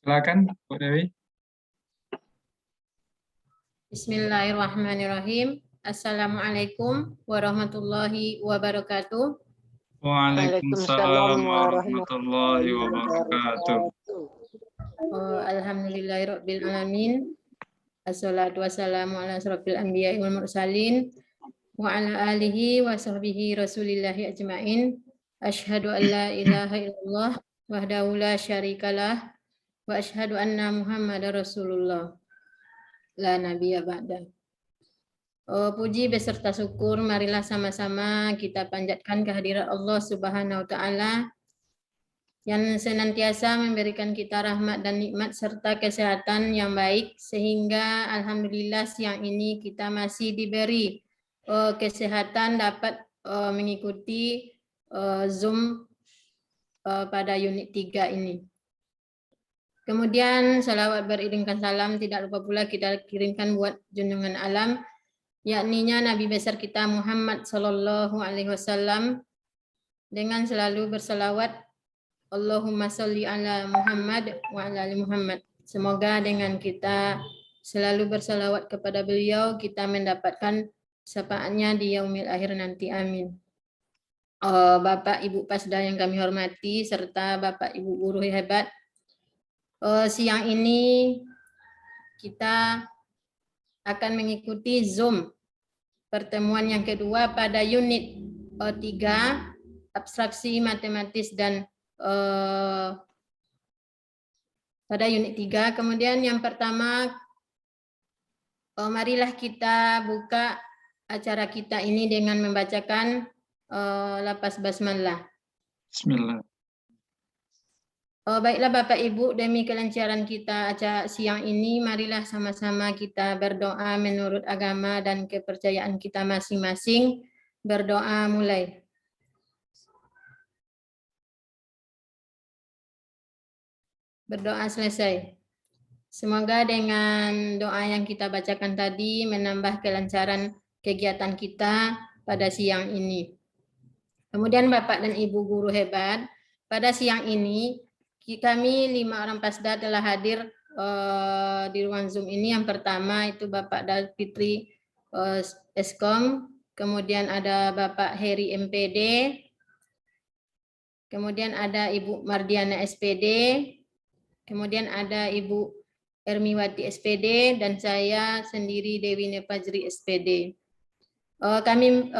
Silakan, Bu Dewi. Bismillahirrahmanirrahim. Assalamualaikum warahmatullahi wabarakatuh. Waalaikumsalam warahmatullahi wabarakatuh. Alhamdulillahirabbil alamin. Assalatu wassalamu ala asrofil anbiya'i wal mursalin wa ala alihi wa sahbihi rasulillahi ajmain. Asyhadu an la ilaha illallah wahdahu la syarikalah wa asyhadu anna Muhammadar Rasulullah la nabiyya ba'da. Puji beserta syukur, marilah sama-sama kita panjatkan kehadirat Allah Subhanahu wa Ta'ala yang senantiasa memberikan kita rahmat dan nikmat serta kesehatan yang baik, sehingga alhamdulillah siang ini kita masih diberi kesehatan dapat mengikuti Zoom pada unit 3 ini. Kemudian salawat beriringkan salam tidak lupa pula kita kirimkan buat junjungan alam, yakninya Nabi besar kita Muhammad Sallallahu Alaihi Wasallam, dengan selalu berselawat Allahumma sholli ala Muhammad wa ala ali Muhammad. Semoga dengan kita selalu berselawat kepada beliau, kita mendapatkan syafaatnya di yaumil akhir nanti. Amin. Bapak Ibu Pasda yang kami hormati, serta Bapak Ibu guru hebat, siang ini kita akan mengikuti Zoom pertemuan yang kedua pada unit 3 abstraksi matematis dan pada unit 3. Kemudian yang pertama, marilah kita buka acara kita ini dengan membacakan lafaz basmalah. Bismillah. Baiklah Bapak Ibu, demi kelancaran kita acara siang ini, marilah sama-sama kita berdoa menurut agama dan kepercayaan kita masing-masing. Berdoa mulai. Berdoa selesai. Semoga dengan doa yang kita bacakan tadi menambah kelancaran kegiatan kita pada siang ini. Kemudian Bapak dan Ibu guru hebat, pada siang ini kami 5 orang Pasda telah hadir di ruang Zoom ini. Yang pertama itu Bapak Dalfitri Eskom, kemudian ada Bapak Heri MPD, kemudian ada Ibu Mardiana SPD, kemudian ada Ibu Ermiwati SPD, dan saya sendiri Dewi Nepajri SPD. Kami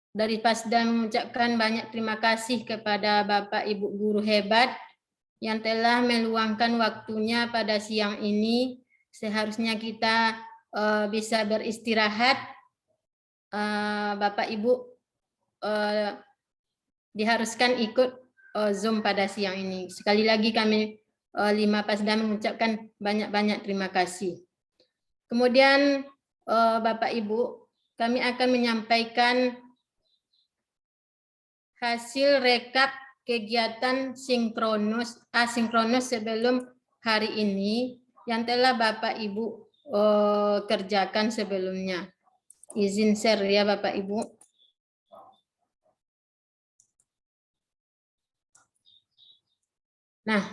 dari Pasda mengucapkan banyak terima kasih kepada Bapak Ibu guru hebat yang telah meluangkan waktunya pada siang ini. Seharusnya kita bisa beristirahat. Bapak Ibu diharuskan ikut Zoom pada siang ini. Sekali lagi kami 5 Pasda mengucapkan banyak-banyak terima kasih. Kemudian Bapak Ibu, kami akan menyampaikan hasil rekap kegiatan asinkronus sebelum hari ini yang telah Bapak Ibu kerjakan sebelumnya. Izin share ya Bapak Ibu. Nah,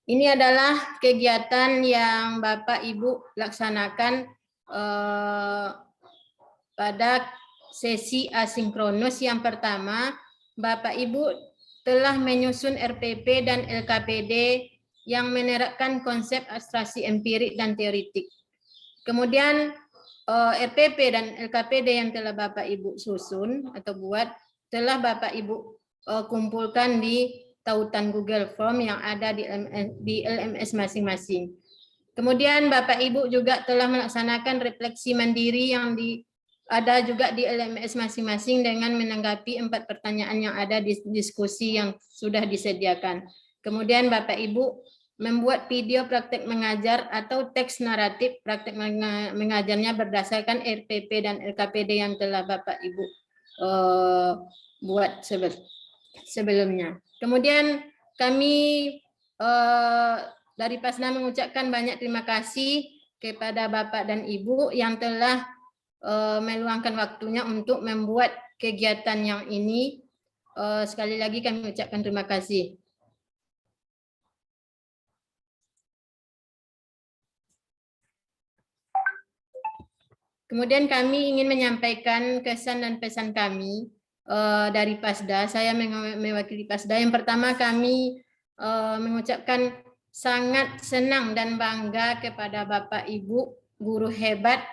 ini adalah kegiatan yang Bapak Ibu laksanakan pada sesi asinkronus. Yang pertama, Bapak Ibu telah menyusun RPP dan LKPD yang menerapkan konsep abstraksi empirik dan teoritik. Kemudian RPP dan LKPD yang telah Bapak Ibu susun atau buat telah Bapak Ibu kumpulkan di tautan Google Form yang ada di LMS masing-masing. Kemudian Bapak Ibu juga telah melaksanakan refleksi mandiri yang ada juga di LMS masing-masing dengan menanggapi 4 pertanyaan yang ada di diskusi yang sudah disediakan. Kemudian Bapak Ibu membuat video praktek mengajar atau teks naratif praktek mengajarnya berdasarkan RPP dan LKPD yang telah Bapak Ibu buat sebelumnya. Kemudian kami dari Pasda mengucapkan banyak terima kasih kepada Bapak dan Ibu yang telah meluangkan waktunya untuk membuat kegiatan yang ini. Sekali lagi kami ucapkan terima kasih. Kemudian kami ingin menyampaikan kesan dan pesan kami dari Pasda. Saya mewakili Pasda. Yang pertama kami mengucapkan sangat senang dan bangga kepada Bapak Ibu guru hebat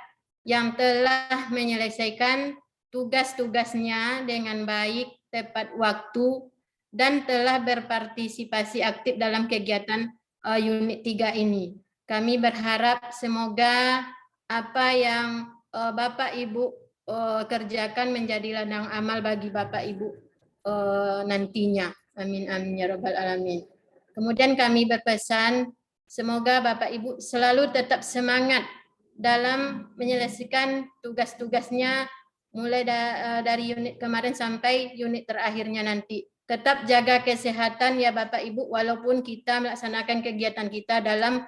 yang telah menyelesaikan tugas-tugasnya dengan baik, tepat waktu, dan telah berpartisipasi aktif dalam kegiatan unit 3 ini. Kami berharap semoga apa yang Bapak Ibu kerjakan menjadi ladang amal bagi Bapak Ibu nantinya. Amin amin ya rabbal alamin. Kemudian kami berpesan semoga Bapak Ibu selalu tetap semangat dalam menyelesaikan tugas-tugasnya mulai dari unit kemarin sampai unit terakhirnya nanti. Tetap jaga kesehatan ya Bapak Ibu walaupun kita melaksanakan kegiatan kita dalam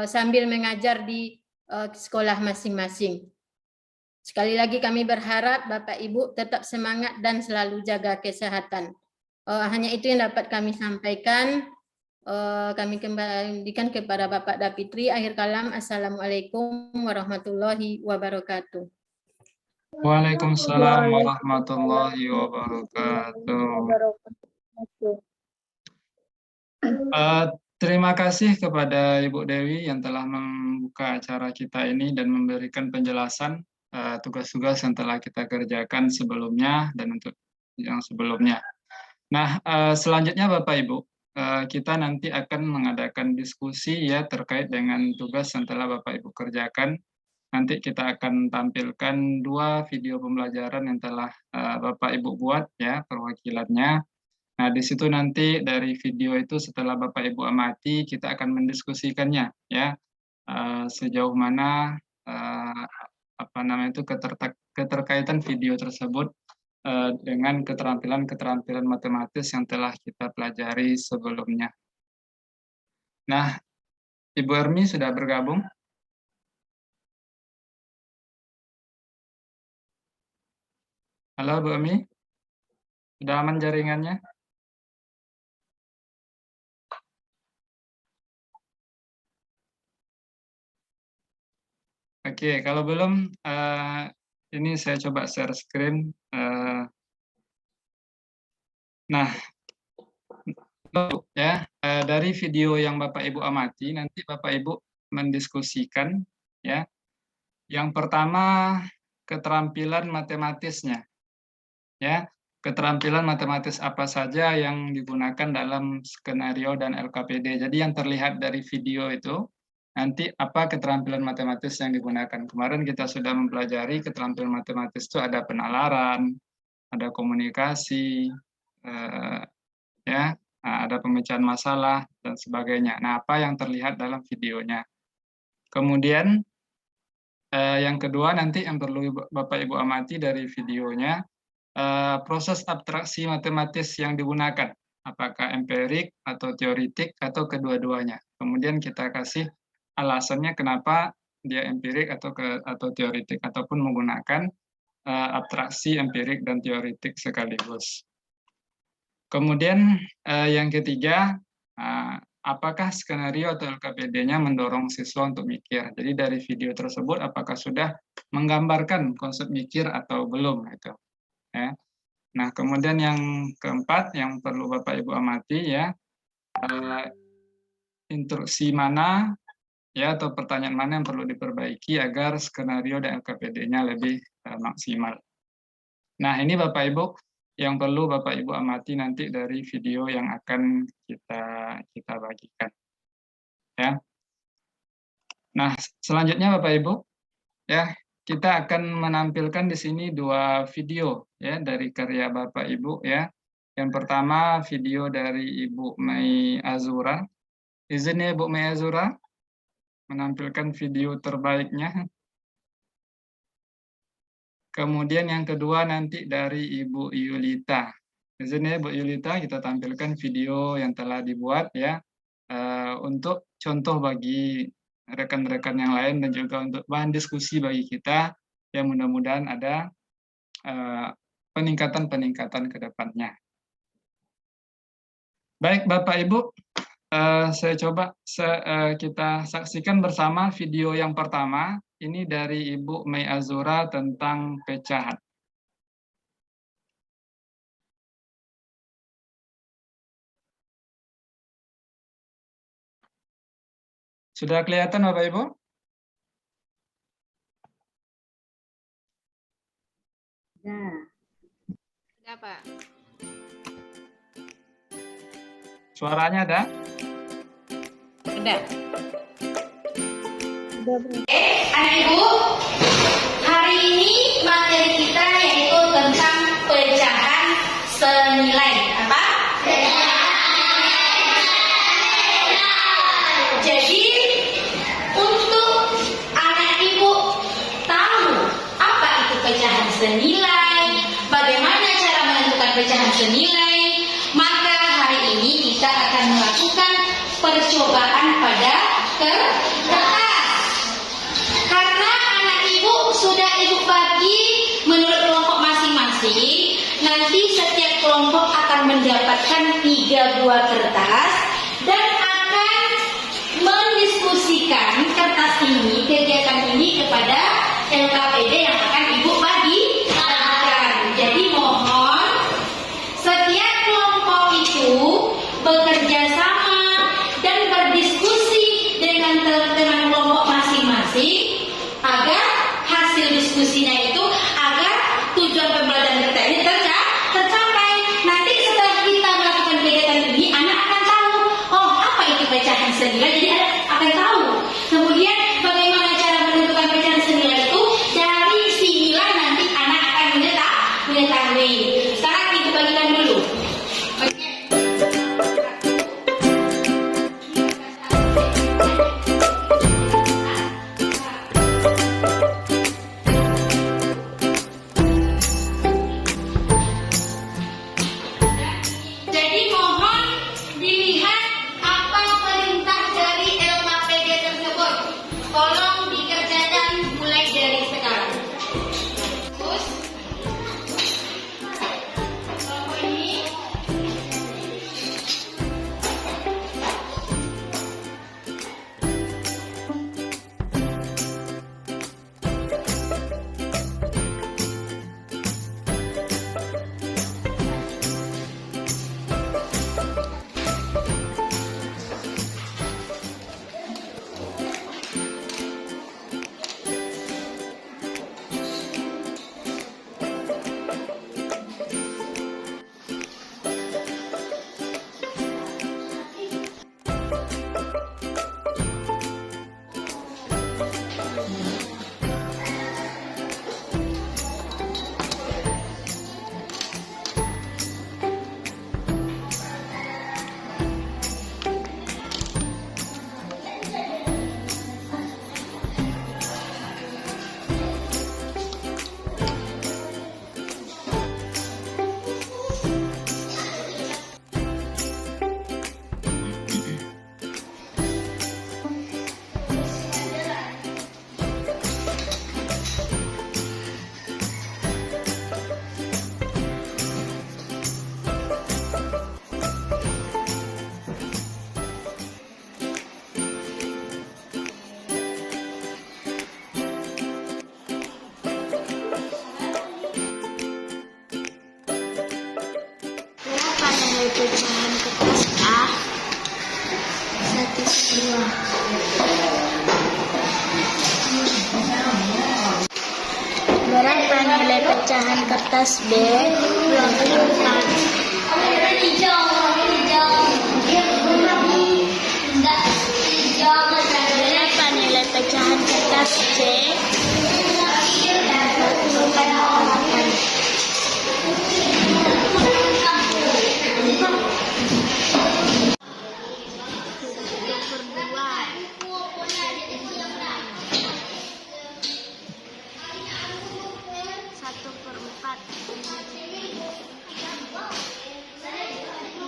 sambil mengajar di sekolah masing-masing. Sekali lagi kami berharap Bapak Ibu tetap semangat dan selalu jaga kesehatan. Hanya itu yang dapat kami sampaikan. Kami kembalikan kepada Bapak Dapitri. Akhir kalam, Assalamualaikum warahmatullahi wabarakatuh. Waalaikumsalam warahmatullahi wabarakatuh. Terima kasih kepada Ibu Dewi yang telah membuka acara kita ini dan memberikan penjelasan tugas-tugas yang telah kita kerjakan sebelumnya dan untuk yang sebelumnya. Nah, selanjutnya Bapak Ibu, kita nanti akan mengadakan diskusi ya terkait dengan tugas yang telah Bapak Ibu kerjakan. Nanti kita akan tampilkan 2 video pembelajaran yang telah Bapak Ibu buat ya perwakilannya. Nah, di situ nanti dari video itu setelah Bapak Ibu amati, kita akan mendiskusikannya ya sejauh mana keterkaitan video tersebut dengan keterampilan matematis yang telah kita pelajari sebelumnya. Nah, Ibu Ermi sudah bergabung? Halo Bu Ermi, sudah aman jaringannya? Oke, kalau belum, ini saya coba share screen. Nah, ya dari video yang Bapak Ibu amati, nanti Bapak Ibu mendiskusikan, ya. Yang pertama keterampilan matematisnya, ya. Keterampilan matematis apa saja yang digunakan dalam skenario dan LKPD. Jadi yang terlihat dari video itu nanti apa keterampilan matematis yang digunakan. Kemarin kita sudah mempelajari keterampilan matematis itu ada penalaran, ada komunikasi, ya, ada pemecahan masalah dan sebagainya. Nah, apa yang terlihat dalam videonya. Kemudian yang kedua nanti yang perlu Bapak Ibu amati dari videonya, proses abstraksi matematis yang digunakan, apakah empirik atau teoritik atau kedua-duanya. Kemudian kita kasih alasannya kenapa dia empirik atau teoritik ataupun menggunakan abstraksi empirik dan teoritik sekaligus. Kemudian yang ketiga, apakah skenario atau LKPD-nya mendorong siswa untuk mikir. Jadi dari video tersebut apakah sudah menggambarkan konsep mikir atau belum itu. Ya. Nah, kemudian yang keempat yang perlu Bapak Ibu amati ya, instruksi mana ya atau pertanyaan mana yang perlu diperbaiki agar skenario dan LKPD-nya lebih maksimal. Nah, ini Bapak Ibu yang perlu Bapak Ibu amati nanti dari video yang akan kita bagikan. Ya. Nah, selanjutnya Bapak Ibu ya, kita akan menampilkan di sini 2 video ya dari karya Bapak Ibu ya. Yang pertama video dari Ibu Mei Azura. Izin ya Bu Mei Azura menampilkan video terbaiknya. Kemudian yang kedua nanti dari Ibu Yulita. Izin ya Bu Yulita, kita tampilkan video yang telah dibuat ya untuk contoh bagi rekan-rekan yang lain dan juga untuk bahan diskusi bagi kita yang mudah-mudahan ada peningkatan ke depannya. Baik Bapak Ibu, Saya coba kita saksikan bersama video yang pertama. Ini dari Ibu Mei Azura tentang pecahan. Sudah kelihatan Bapak Ibu? Sudah, Pak. Suaranya ada? Sudah. Anak Ibu, hari ini materi kita yaitu tentang pecahan senilai. Apa? Jadi, untuk anak Ibu tahu apa itu pecahan senilai, bagaimana cara menentukan pecahan senilai, maka hari ini kita akan melakukan percobaan pada kertas. Karena anak Ibu sudah Ibu bagi menurut kelompok masing-masing, nanti setiap kelompok akan mendapatkan 3 buah kertas dan akan mendiskusikan kertas ini, kegiatan ini kepada LKPD yang akan Ibu bagikan. Jadi mohon setiap kelompok itu bekerja sama dan berdiskusi dengan teman-teman kelompok masing-masing agar hasil diskusinya itu agar tujuan pembelajaran kita ini tercapai. Nanti setelah kita melakukan kegiatan ini, anak akan tahu, oh apa itu pecahan senilai, jadi anak akan tahu. Kemudian bagaimana cara menentukan pecahan senilai itu, dari si nilai nanti anak akan mengetahui. Sekarang Ibu bagikan dulu. Oke. Jadi mohon dilihat apa perintah dari LKPD tersebut. Tolong dikerjakan mulai dari sekarang. Terus, kelompok ini Berapa nilai pecahan kertas A? 1, 2. Berapa nilai pecahan kertas B? 24. Berapa nilai pecahan kertas C?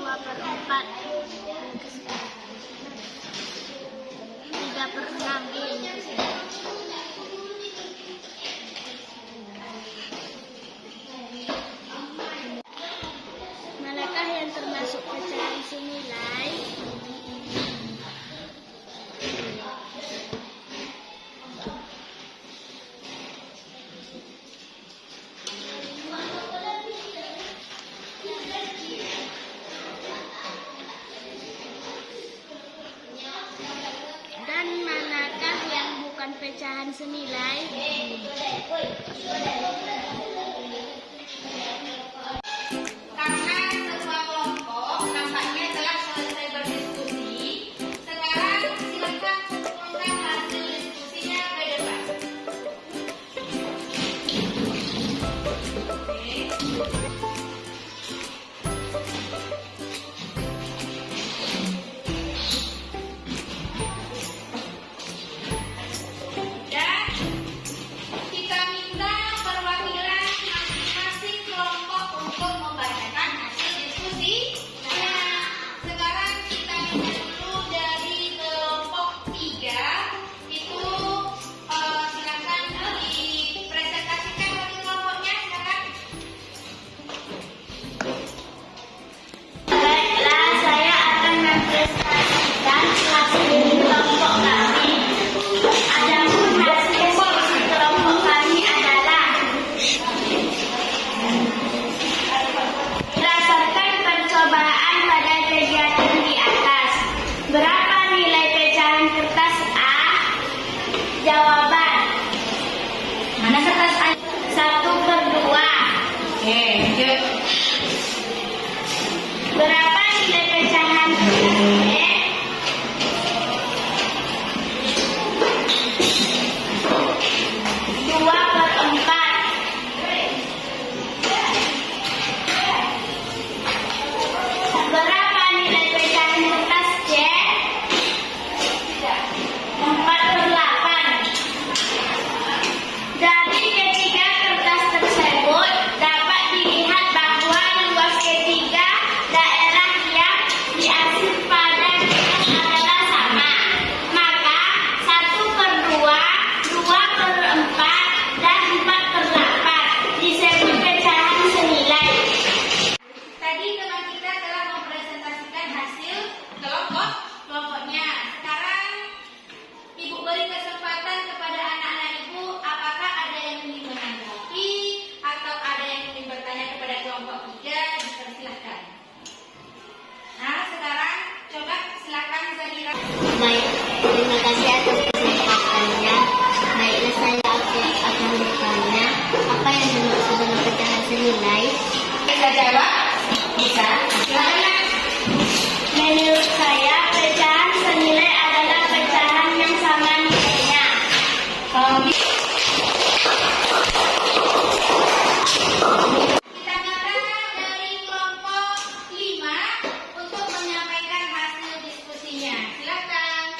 48. Manakah yang termasuk pecahan senilai? Terima kasih atas kesempatannya. Baiklah, saya akan bertanya apa yang dimaksud dengan pecahan senilai. Bisa jawab? Bisa. Silakan. Menurut saya, pecahan senilai adalah pecahan yang sama nilainya. Kalau gitu, kita minta dari kelompok 5 untuk menyampaikan hasil diskusinya. Silakan.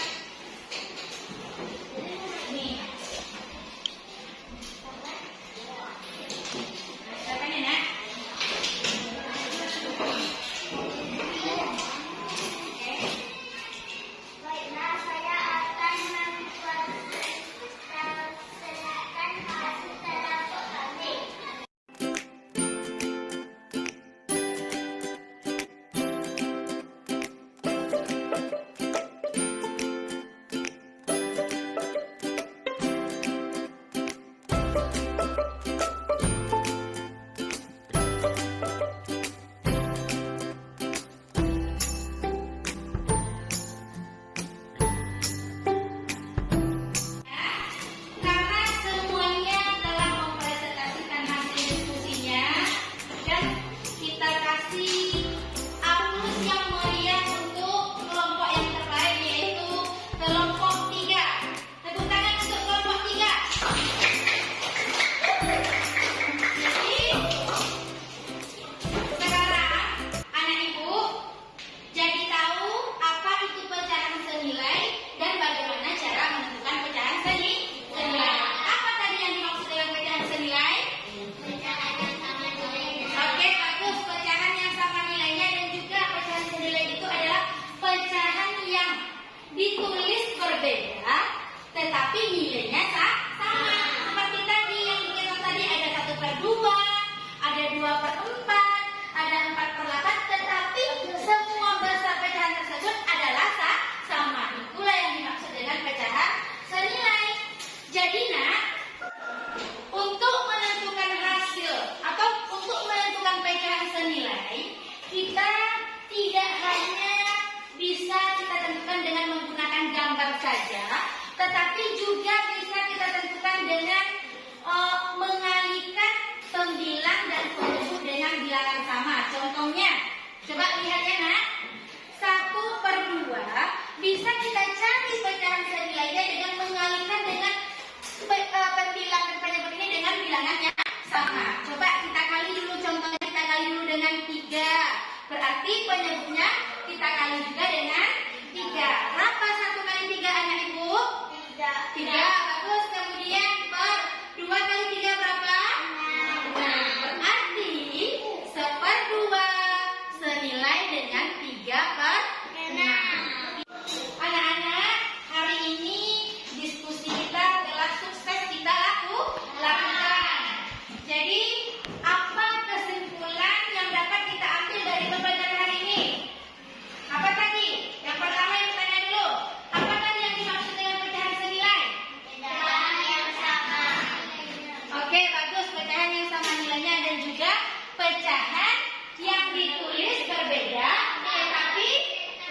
Nih. Silakan ya, Nak. Baiklah, saya akan memperkenalkan hasil kelompok kami. Karena semuanya telah mempresentasikan hasil diskusinya dan kita kasih aplaus yang meriah untuk kelompok yang terbaik, yaitu kelompok 3. Tepuk tangan untuk kelompok 3. Jadi sekarang anak ibu jadi tahu apa itu pecahan senilai dan bagaimana cara menentukan pecahan senilai. Apa tadi yang dimaksud dengan pecahan senilai? Pecahan yang sama nilainya. Oke, bagus. Pecahan yang sama nilainya dan juga pecahan senilai itu adalah pecahan yang ditulis berbeda tetapi nilainya sama. Seperti tadi yang dikenal tadi ada 1/2, ada 2/4, ada 4/8, tetapi semua besar pecahan tersebut adalah sama. Itulah yang dimaksud dengan pecahan senilai. Jadi, Nak, untuk menentukan hasil atau untuk menentukan pecahan senilai, kita tidak hanya bisa kita tentukan dengan menggunakan gambar saja, tetapi juga bisa kita tentukan dengan mengalihkan pembilang dan penutup dengan bilangan sama. Contohnya, coba lihat ya, Nak. 1/2 bisa kita cari pecahan senilainya dengan mengalihkan dengan pembilangan penyebut ini dengan bilangannya sama. Coba kita kali dulu, contohnya kita kali dulu dengan 3. Berarti penyebutnya kita kali juga dengan 3. Berapa 1 kali 3, anak ibu? 3. Bagus. Kemudian per 2 kali 3 berapa? 6. Berarti 1/2 senilai dengan 3/6. Anak-anak, hari ini diskusi kita telah sukses kita lakukan. Jadi, apa kesimpulan yang dapat kita ambil dari pembelajaran hari ini? Apa tadi? Yang pertama yang tanya dulu. Apa tadi yang dimaksud dengan pecahan senilai? Pecahan yang sama. Oke, bagus. Pecahan yang sama nilainya dan juga pecahan yang ditulis berbeda, tetapi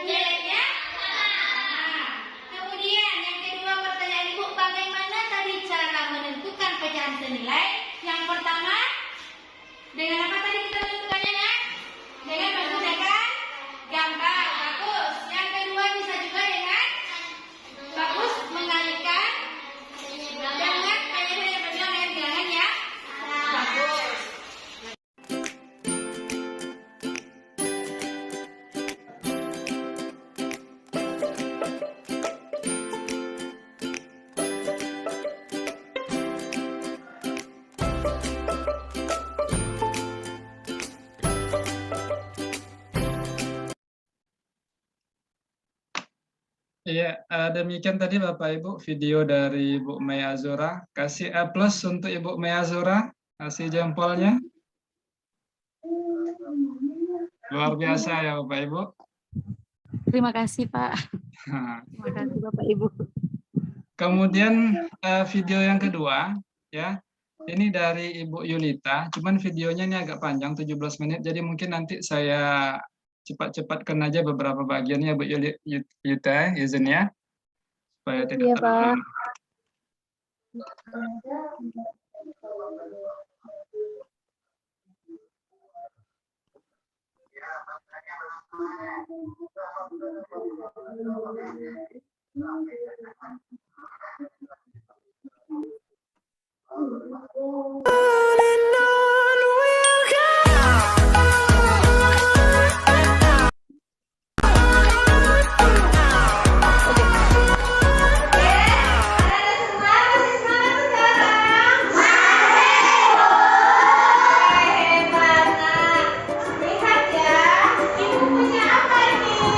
nilainya sama. Kemudian yang kedua pertanyaan ibu, bagaimana tadi cara menentukan pecahan senilai? Yang pertama, dengan apa tadi kita menentukannya, Nak? Dengan menggunakan gambar. Bagus. Yang kedua bisa juga dengan bagus mengalihkan dengan penyebut dengan bilangan ya. Bagus. Iya, demikian tadi Bapak Ibu video dari Ibu May Azura. Kasih A+ untuk Ibu May Azura, kasih jempolnya. Luar biasa ya Bapak Ibu. Terima kasih Pak. Terima kasih Bapak Ibu. Kemudian video yang kedua ya. Ini dari Ibu Yulita, cuman videonya ini agak panjang 17 menit, jadi mungkin nanti saya cepat-cepatkan aja beberapa bagiannya Bu Yulita, izin ya. supaya tidak Iya, terlalu Pak. lama. Lihat ya, ibu punya apa ini?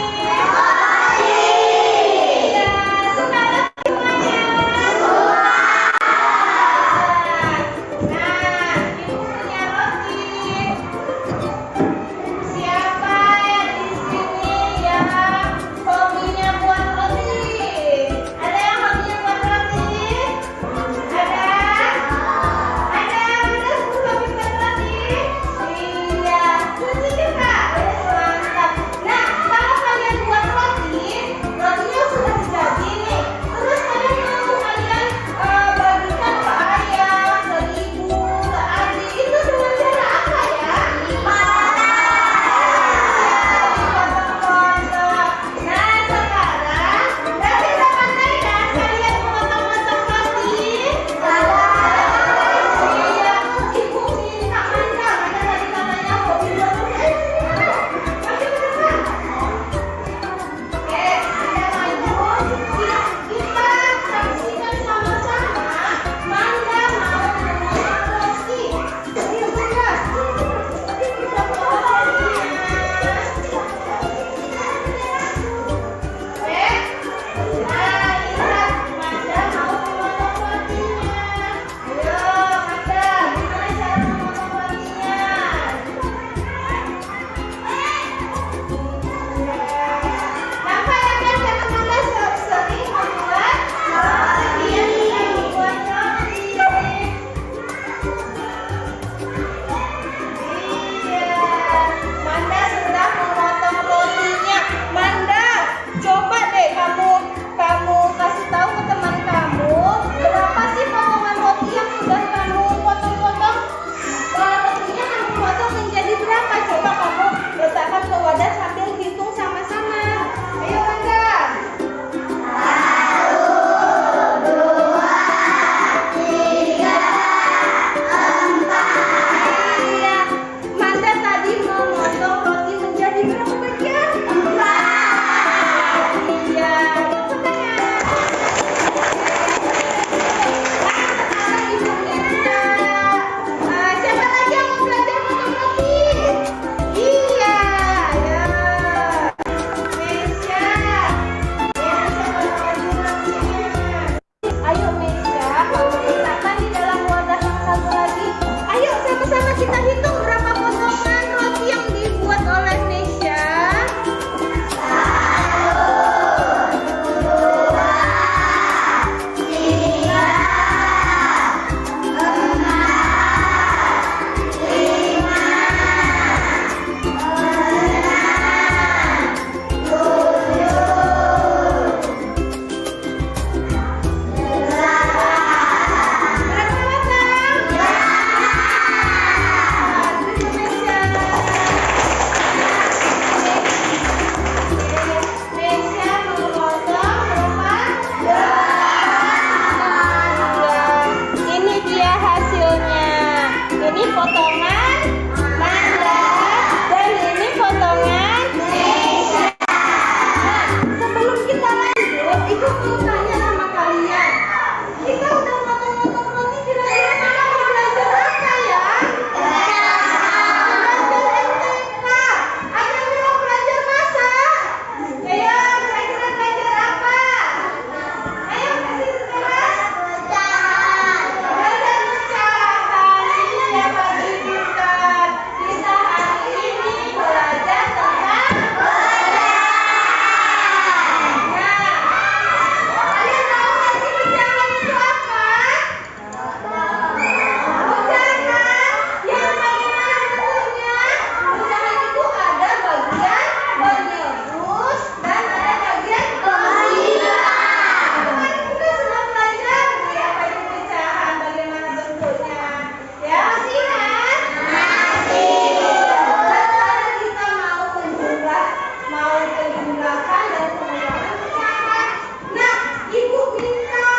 kejahatan dan kemudahan pecahan. Nah, Ibu minta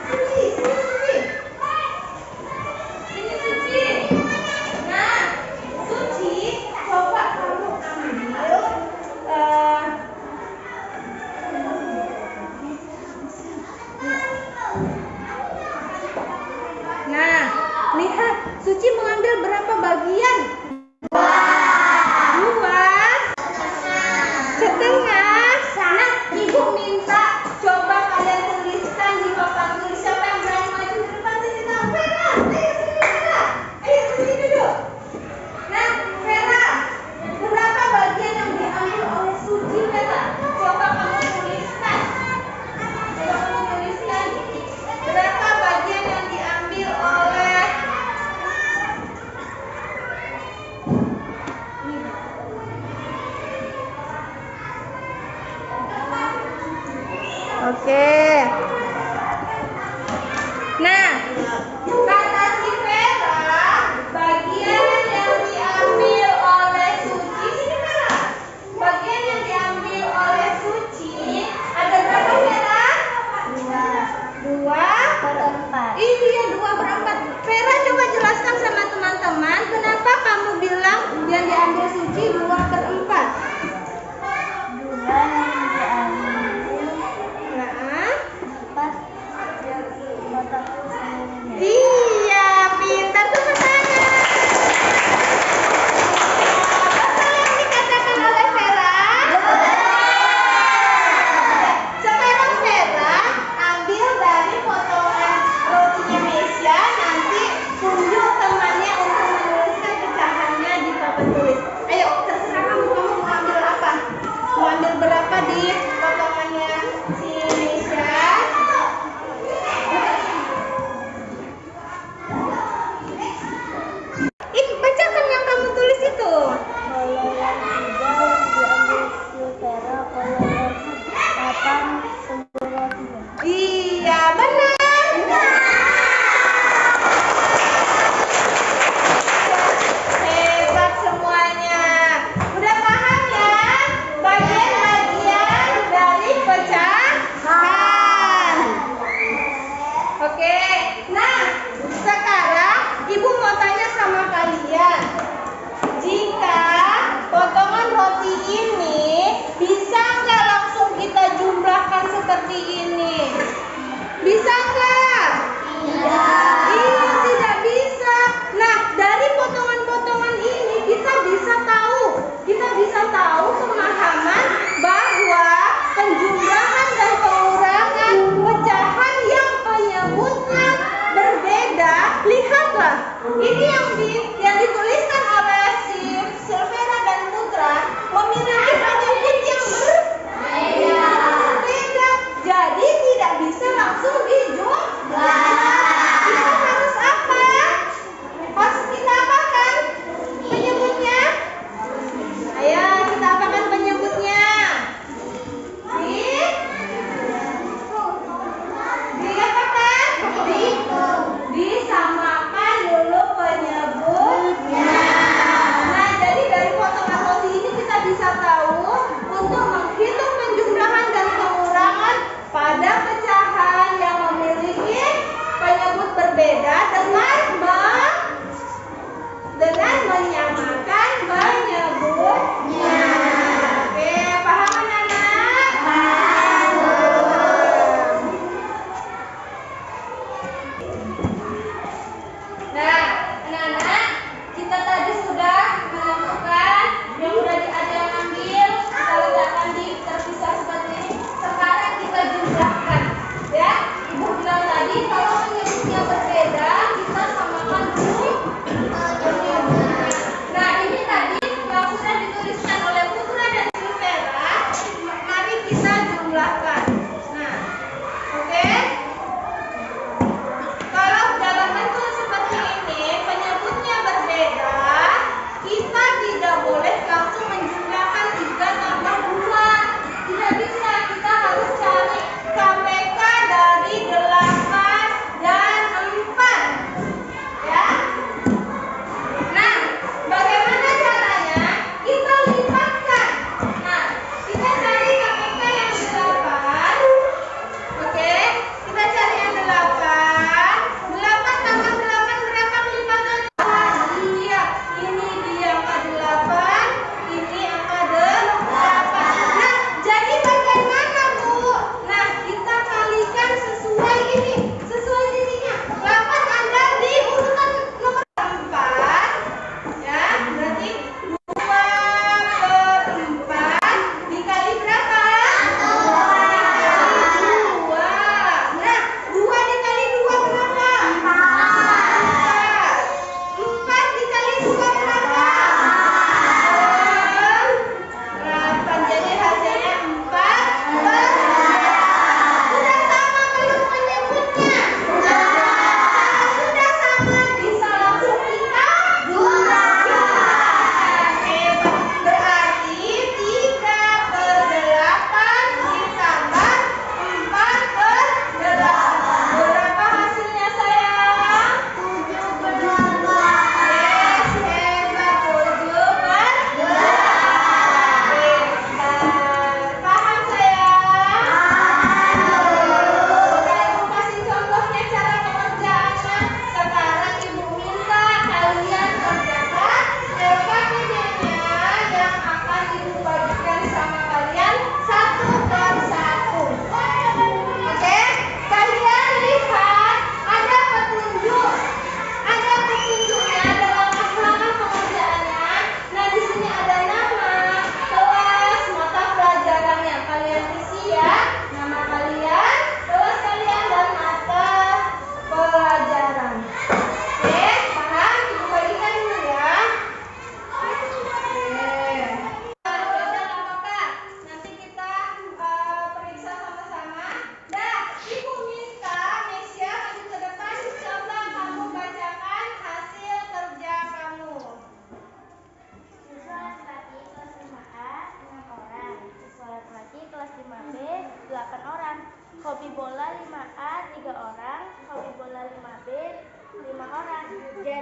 Suci. Sini Suci. Nah, Suci, coba kamu ambil nah, lihat, Suci mengambil berapa bagian? Dua setengah. Nah, Ibu minta coba kalian tuliskan di papan tulis. Siapa yang berani maju ke depan sini? Nah, Vera, ayo sini Vera. Ayo sini duduk. Nah, Vera, berapa bagian yang diambil oleh Suci, Vera? Coba kamu tuliskan. Coba kamu tuliskan. Berapa bagian yang diambil oleh Oke. Nah, kata si Vera, bagian yang diambil oleh Suci, sini Vera. Bagian yang diambil oleh Suci ada berapa, Vera? 2/4. Iya, 2/4. Vera, coba jelaskan sama teman-teman kenapa kamu bilang yang diambil Suci 2/4. Iya, pintar, tepuk tangan. Betul yang dikatakan oleh Vera? Sekarang Vera ambil dari potongan rotinya Mesya, nanti tunjuk temannya untuk menuliskan pecahannya di papan tulis. Ayo, terserah kamu mau ambil apa? Mau ambil berapa di potongannya si Mesya? Bacakan yang kamu tulis itu. Kalau yang 3 diambil Silvera, kalau yang 8 semua rotinya. Iya, benar. Hebat semuanya. Udah paham ya? Bagian-bagian dari pecahan. Oke. Nah, sekarang Ibu mau tanya sama kalian. Jika potongan roti ini bisa nggak langsung kita jumlahkan seperti ini? Bisa nggak? Iya, tidak bisa. Nah, dari potongan-potongan ini kita bisa tahu pemahaman bahwa penjumlahan dan pengurangan pecahan yang penyebutnya berbeda. Lihatlah, ini yang dituliskan oleh si Silvera dan Putra memiliki penyebut yang berbeda. Jadi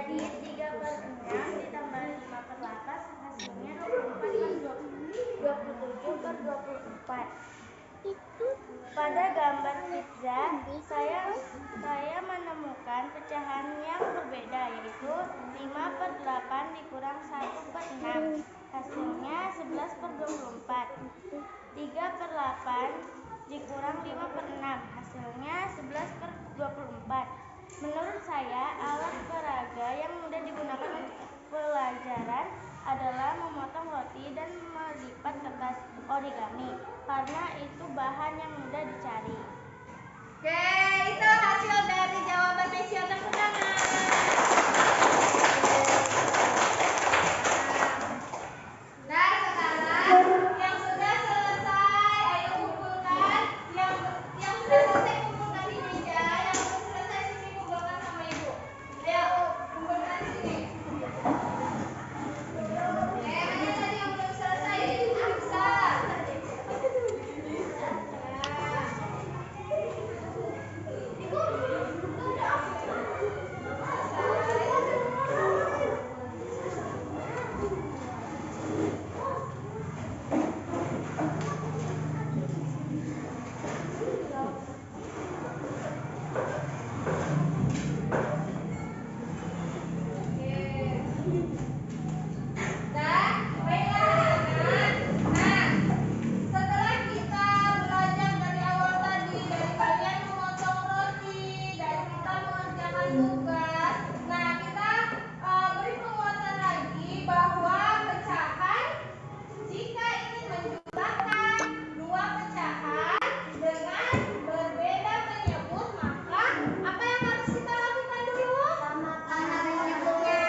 Jadi 3/6 ditambah 5/8 hasilnya 27/24. Pada gambar pizza, saya menemukan pecahan yang berbeda, yaitu 5/8 dikurang 1/6. Hasilnya 11/24. 3/8 dikurang 5/6. Hasilnya 11/24. Menurut saya, alat peraga yang mudah digunakan untuk pelajaran adalah memotong roti dan melipat kertas origami, karena itu bahan yang mudah dicari. Oke, itu hasil dari jawaban Mesio terkudangan. Nah, sekarang yang sudah selesai, ayo kumpulkan. Yang sudah selesai kumpulkan di meja, yang belum selesai sini kumpulkan sama ibu. Ayo kumpulkan di sini. Mana tadi yang belum selesai? Aksa. Setelah kita belajar dari awal tadi, dari kalian memotong roti, dari kita mengerjakan tugas, nah kita beri penguatan lagi bahwa pecahan, jika ingin menjumlahkan dua pecahan dengan berbeda penyebut, maka apa yang harus kita lakukan dulu? Samakan penyebutnya.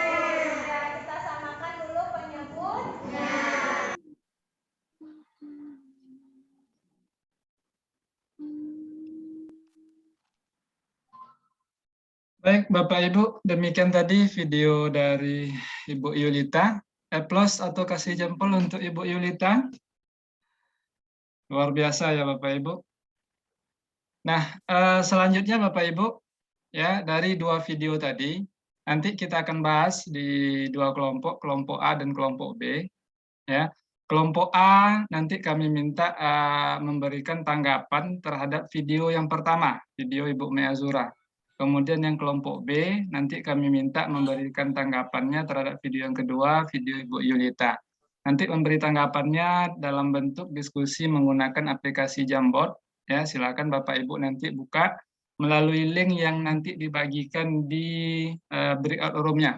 Ya, kita samakan dulu penyebutnya. Baik, Bapak Ibu, demikian tadi video dari Ibu Yulita. Plus atau kasih jempol untuk Ibu Yulita. Luar biasa ya Bapak Ibu. Nah, selanjutnya Bapak Ibu, ya dari dua video tadi, nanti kita akan bahas di dua kelompok, kelompok A dan kelompok B. Ya, kelompok A nanti kami minta memberikan tanggapan terhadap video yang pertama, video Ibu Meazura. Kemudian yang kelompok B nanti kami minta memberikan tanggapannya terhadap video yang kedua, video Ibu Yulita. Nanti memberi tanggapannya dalam bentuk diskusi menggunakan aplikasi Jamboard. Ya, silakan Bapak Ibu nanti buka melalui link yang nanti dibagikan di breakout room-nya.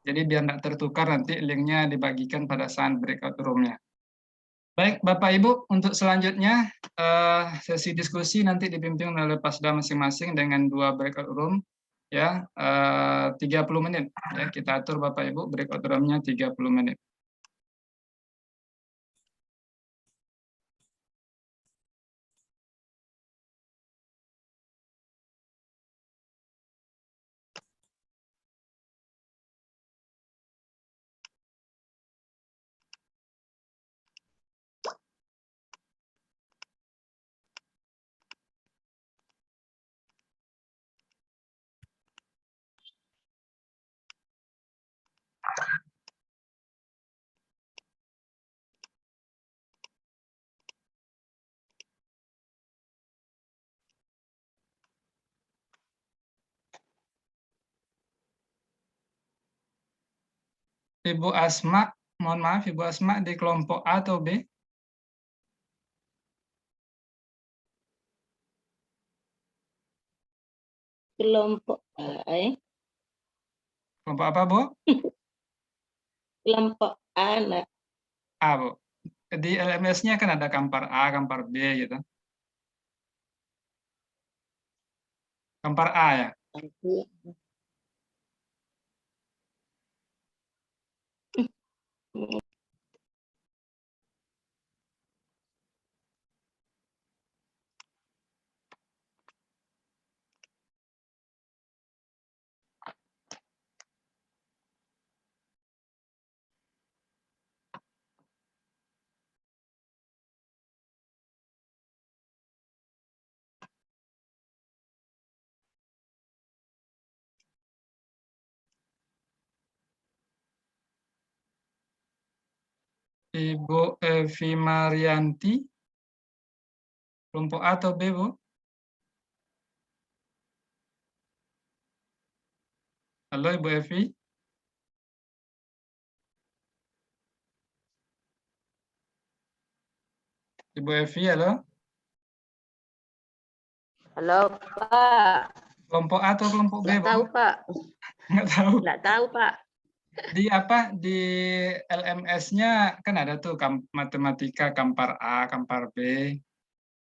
Jadi biar tidak tertukar, nanti linknya dibagikan pada saat breakout room-nya. Baik, Bapak Ibu, untuk selanjutnya sesi diskusi nanti dipimpin oleh Pasda masing-masing dengan dua breakout room, ya 30 menit. Ya, kita atur Bapak Ibu breakout room-nya 30 menit. Ibu Asma, mohon maaf Ibu Asma di kelompok A atau B? Kelompok A, Kelompok apa, Bu? kelompok A, nak. A, Bu. Di LMS-nya kan ada kampar A, kampar B gitu. Kampar A ya? Ibu Evi Marianti. Kelompok A atau B, Bu? Halo, Ibu Evi. Ibu Evi, halo. Halo Pak. Kelompok A atau kelompok B, Nggak Bu? tahu Pak. Nggak tahu. Nggak tahu Pak. Di apa? Di LMS-nya kan ada tuh matematika Kampar A, Kampar B.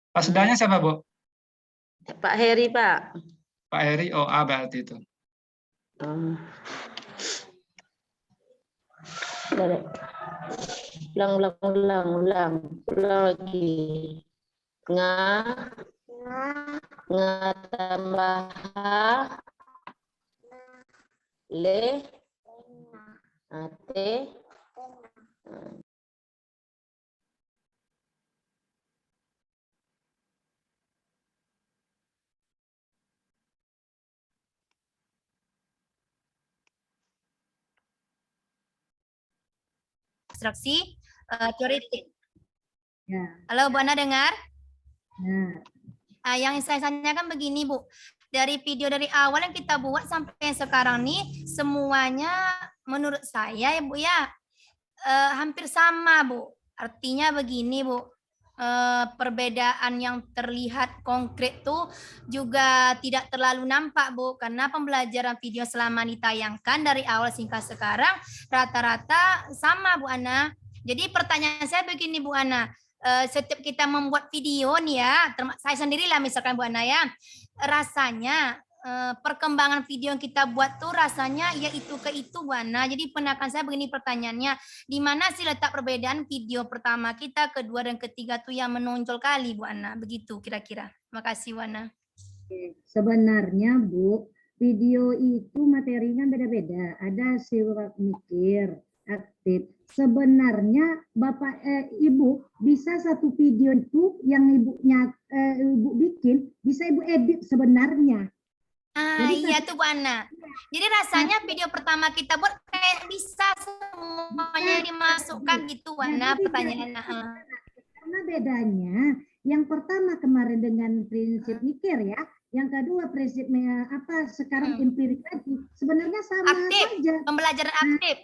Pasdanya siapa, Bu? Pak Heri Pak. Pak Heri, OA berarti itu. Ulang lagi. Tambah H, le, T, Instruksi teoretik. Ya. Halo Bu Ana dengar? Ya. Yang saya tanyakan begini Bu, dari video dari awal yang kita buat sampai sekarang nih semuanya menurut saya ya Bu ya hampir sama Bu. Artinya begini Bu, perbedaan yang terlihat konkret tuh juga tidak terlalu nampak Bu, karena pembelajaran video selama ditayangkan dari awal hingga sekarang rata-rata sama Bu Ana. Jadi pertanyaan saya begini Bu Ana, setiap kita membuat video nih ya, saya sendirilah misalkan Bu Ana ya, rasanya perkembangan video yang kita buat tuh rasanya ya itu ke itu Bu Ana. Jadi penakan saya begini pertanyaannya, di mana sih letak perbedaan video pertama kita, kedua dan ketiga tuh yang menonjol kali Bu Ana, begitu kira-kira. Makasih Bu Ana. Sebenarnya Bu, video itu materinya beda-beda. Ada siwak mikir, aktif. Sebenarnya Bapak Ibu bisa satu video itu yang Ibu bikin bisa Ibu edit sebenarnya. Jadi iya tuh Bu Ana. Jadi rasanya video pertama kita buat kayak bisa semuanya dimasukkan gitu Bu Ana, pertanyaannya. Karena bedanya yang pertama kemarin dengan prinsip mikir ya, yang kedua prinsip apa sekarang empirik lagi, sebenarnya sama aktif, saja. Pembelajaran aktif.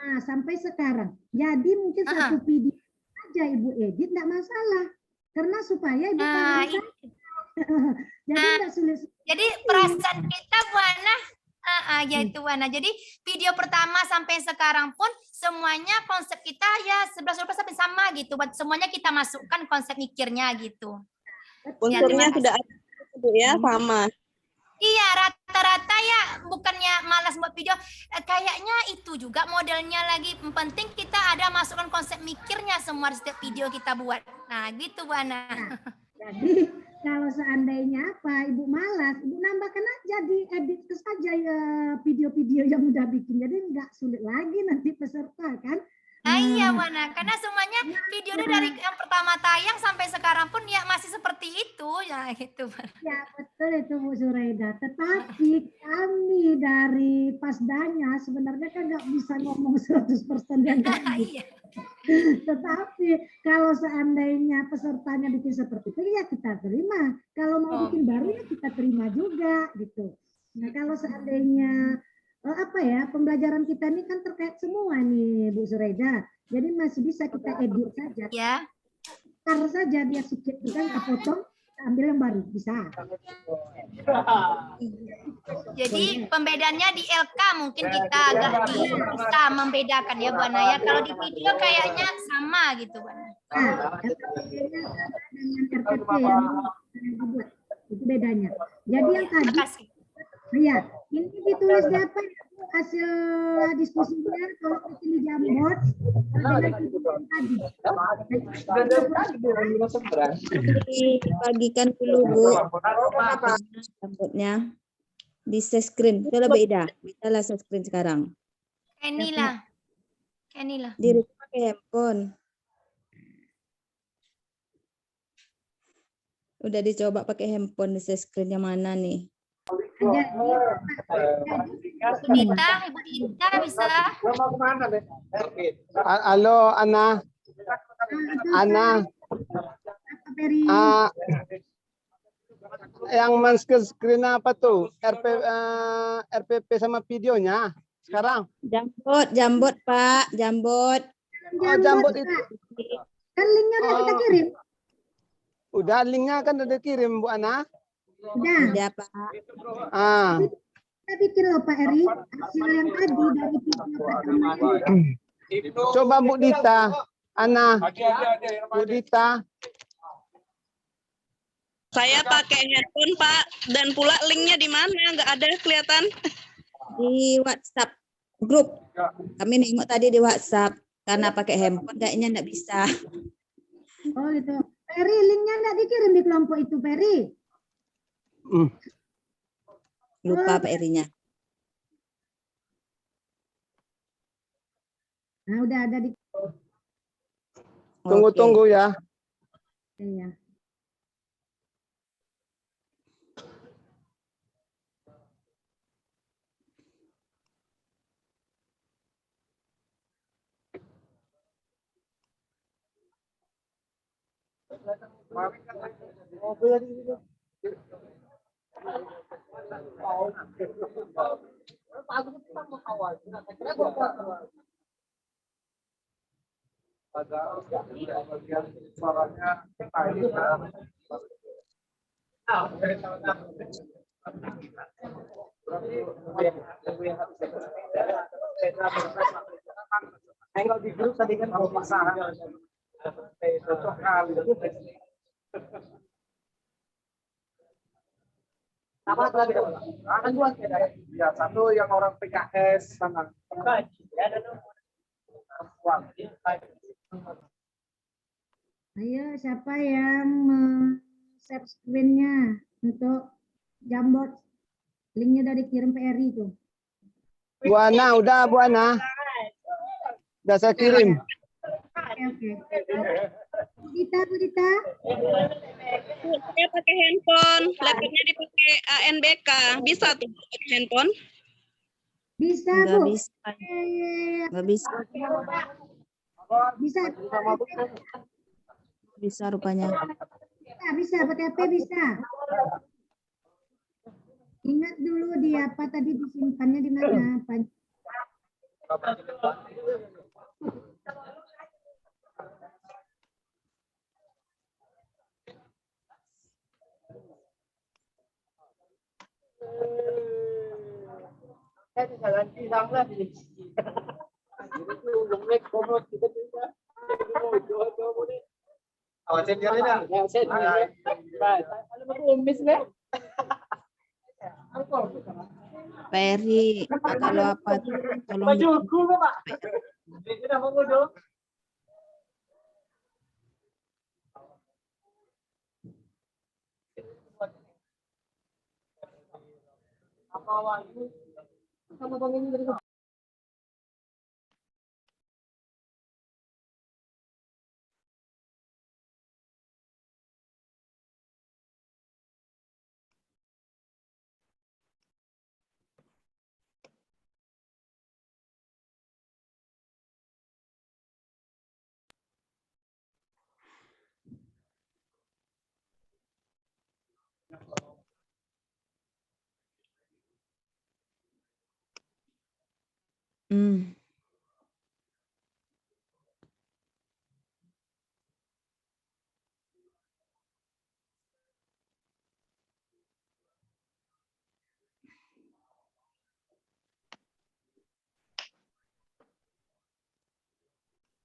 Nah, sampai sekarang. Jadi mungkin satu video aja Ibu edit enggak masalah. Karena supaya Ibu tahu. Jadi enggak sulit. Jadi perasaan kita Bu Ana, ya itu Bu Ana. Jadi video pertama sampai sekarang pun semuanya konsep kita ya 11% sama gitu. Buat semuanya kita masukkan konsep mikirnya gitu. unsurnya sudah ada ya sama. Iya, rata-rata ya bukannya malas buat video, kayaknya itu juga modelnya lagi. Penting kita ada masukkan konsep mikirnya semua setiap video kita buat. Nah, gitu Bu Ana. Jadi kalau seandainya apa Ibu malas, Ibu nambahkan aja di edit saja ya video-video yang udah bikin. Jadi nggak sulit lagi nanti peserta kan. Iya Bu Ana, karena semuanya video dari yang pertama tayang sampai sekarang pun ya masih seperti itu ya gitu. Ya betul itu Bu Zuraida. Tetapi kami dari Pasdanya sebenarnya kan nggak bisa ngomong 100% yang Iya. Tetapi kalau seandainya pesertanya bikin seperti itu ya kita terima. Kalau mau bikin baru ya kita terima juga gitu. Nah kalau seandainya apa ya pembelajaran kita ini kan terkait semua nih Bu Zuraida. Jadi masih bisa kita edit saja. Ya. Tar saja dia skip kan kita potong, kita ambil yang baru bisa. Jadi pembedaannya di LK mungkin kita agak bisa membedakan ya Bu Ana ya. Kalau di video kayaknya sama gitu Bu Ana. Nah, dengan RTP yang dibuat itu bedanya. Jadi yang tadi Terima kasih. ya, ini ditulis di apa ya, hasil diskusinya kalau di Jamboard dengan tadi. Dibagikan dulu Bu. Rambutnya di share screen. Coba beda. Bisa lah share screen sekarang. Inilah. Di pakai handphone. Udah dicoba pakai handphone di share screen yang mana nih? Jadi Dita, Ibu Dita bisa? Halo, Ana. Ana. Apa Peri? Yang men-screen apa tuh? RPP sama videonya sekarang? Jambot Pak, jambot. Oh, jambot itu. Kan linknya udah kita kirim. Udah, linknya kan udah kirim Bu Ana. Udah. Pak. Kita bikin loh Pak Eri, hasil yang tadi dari video pertama. Coba Bu Dita, Ana, Bu Dita. Saya pakai handphone Pak, dan pula linknya di mana? Nggak ada kelihatan. Di WhatsApp grup. Kami nengok tadi di WhatsApp. Karena pakai handphone kayaknya nggak bisa. Oh gitu. Peri, linknya nggak dikirim di kelompok itu Peri. Lupa Pak Erinya. Nah udah ada di. Tunggu ya. Iya. Kalau di grup tadi kan mau pasangan. Apa lagi? Ada dua ya, satu yang orang PKS sama. Ayo siapa yang share screen-nya untuk jambot? Linknya udah dikirim PRI itu. Bu Ana, udah Bu Ana. Udah saya kirim. Oke. Bu Dita. Saya pakai handphone, laptopnya dipakai ANBK. Bisa tuh pakai handphone? Bisa Nggak Bu. bisa. Nggak bisa. Bisa. Bisa rupanya. Bisa pakai HP bisa. Ingat dulu di apa tadi disimpannya di mana? Peri, kalau apa tuh tolong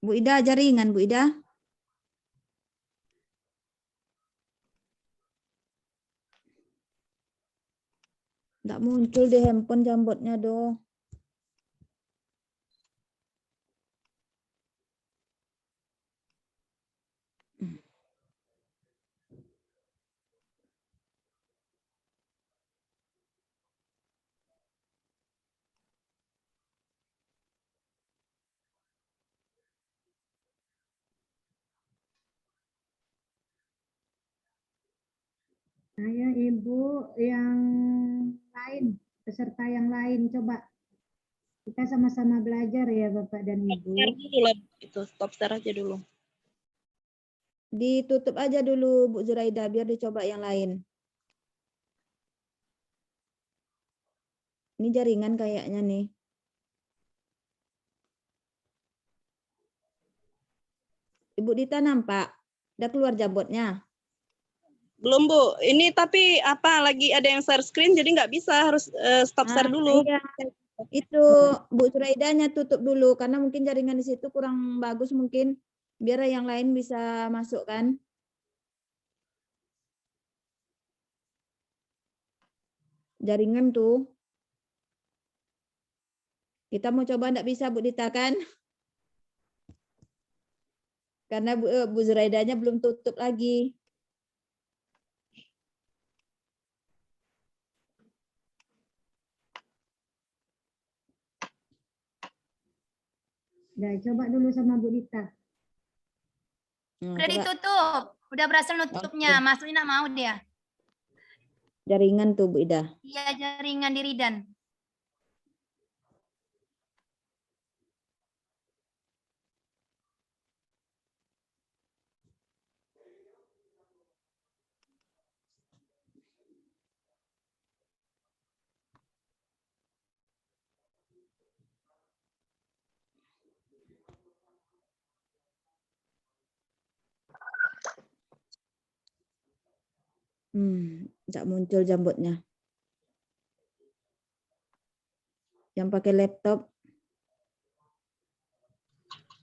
Bu Ida jaringan Bu Ida. Nggak muncul di handphone jambotnya dong. Saya Ibu yang lain. peserta yang lain. Coba kita sama-sama belajar ya Bapak dan Ibu. Share dulu lah, itu stop share aja dulu. Ditutup aja dulu Bu Zuraida biar dicoba yang lain. Ini jaringan kayaknya nih. Ibu Dita nampak? Udah keluar jambotnya? Belum Bu, ini tapi apa lagi ada yang share screen jadi nggak bisa, harus stop share dulu. Iya. Itu Bu Zuraidanya tutup dulu karena mungkin jaringan di situ kurang bagus mungkin. Biar yang lain bisa masuk kan. Jaringan tuh. Kita mau coba enggak bisa Bu Dita kan? Karena Bu Zuraidanya belum tutup lagi. Nah, coba dulu sama Bu Dita. Udah ditutup, udah berhasil nutupnya. Masukin nggak mau dia. Jaringan tuh Bu Ida. Iya, jaringan di Ridan. Enggak muncul jambotnya. Yang pakai laptop.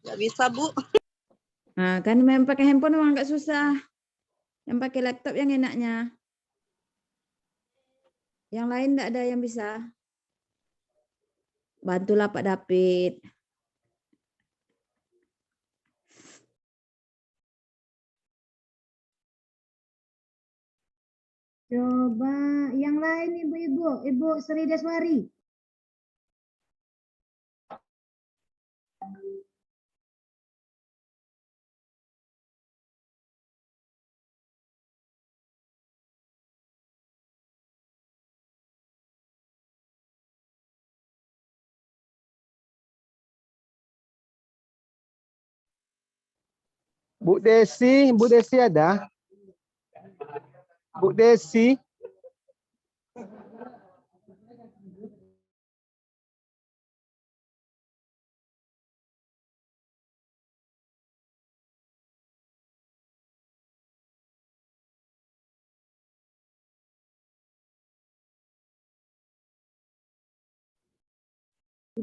Nggak bisa Bu. Nah, kan memang pakai handphone memang agak susah. Yang pakai laptop yang enaknya. Yang lain enggak ada yang bisa. Bantulah Pak David. Coba yang lain Ibu-ibu, Ibu Sri Deswari. Bu Desi ada? Bu Desi.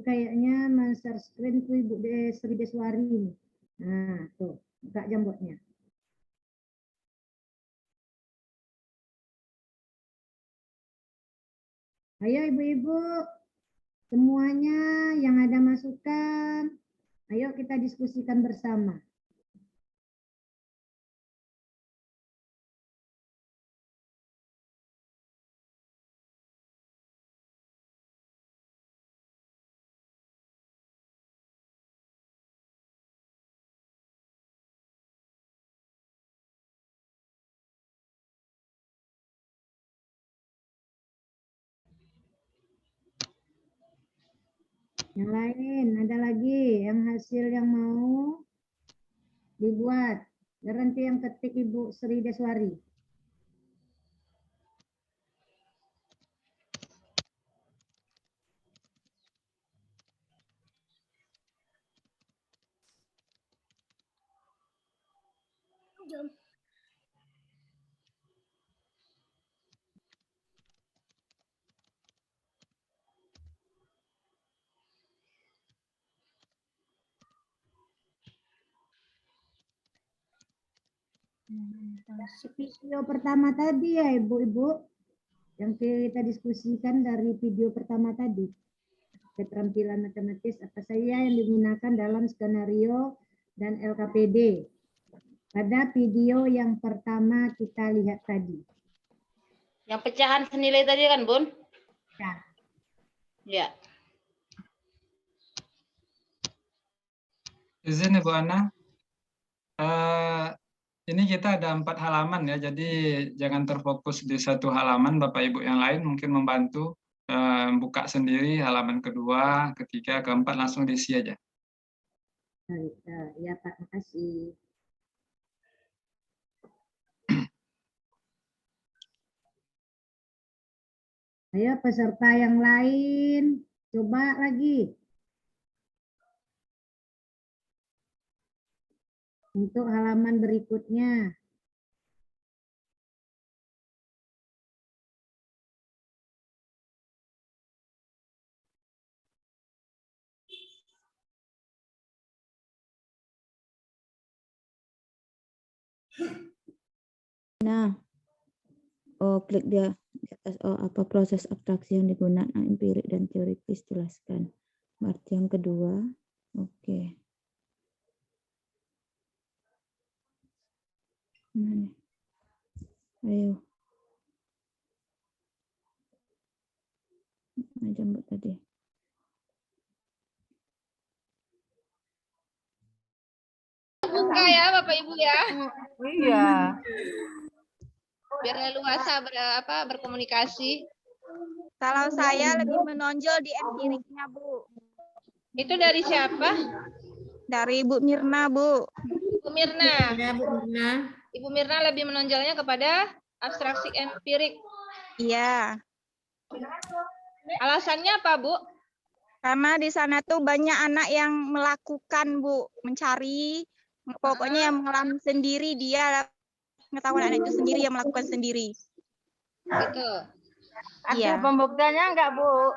Kayaknya share screen tuh Ibu Sri Deswari ini. Nah, tuh, buka jambotnya. Ayo Ibu-ibu, semuanya yang ada masukan, ayo kita diskusikan bersama. Yang lain, ada lagi yang hasil yang mau dibuat. Dan nanti yang ketik Ibu Sri Deswari. Video pertama tadi ya Ibu-ibu, yang kita diskusikan dari video pertama tadi. Keterampilan matematis apa saja yang digunakan dalam skenario dan LKPD. Pada video yang pertama kita lihat tadi. Yang pecahan senilai tadi kan, Bun? Ya. Ya. Izin Ibu Ana. Ini kita ada 4 halaman ya, jadi jangan terfokus di satu halaman. Bapak Ibu yang lain mungkin membantu buka sendiri halaman kedua, ketiga, keempat langsung diisi aja. Baik, ya Pak, makasih. Ayo peserta yang lain, coba lagi. Untuk halaman berikutnya. Nah, klik dia di atas. Apa proses abstraksi yang digunakan, empirik dan teoritis, jelaskan. Berarti yang kedua, oke. Nah, nih. Ayo. Jambut tadi. Buka ya Bapak Ibu ya. Iya. Biar leluasa berkomunikasi. Kalau saya lebih menonjol di empiriknya, Bu. Itu dari siapa? Dari Bu Mirna, Bu. Bu Mirna. Ya, Bu Mirna. Ibu Mirna lebih menonjolnya kepada abstraksi empirik. Iya. Alasannya apa, Bu? Karena di sana tuh banyak anak yang melakukan, Bu, mencari, pokoknya yang mengalami sendiri, dia pengetahuan anak itu sendiri yang melakukan sendiri. Gitu. Ada Iya. pembuktiannya enggak, Bu?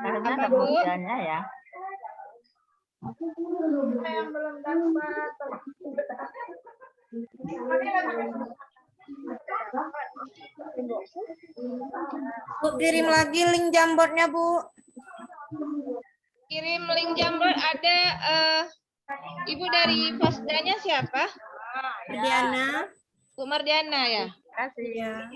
Harusnya Apa, ada Bu? pembuktiannya ya. Yang belum dapat. Bu, kirim lagi link Jamboardnya, Bu. Kirim link Jamboard ada Ibu dari Fasdanya siapa? Diana. Bu Mardiana ya? Kasih ya.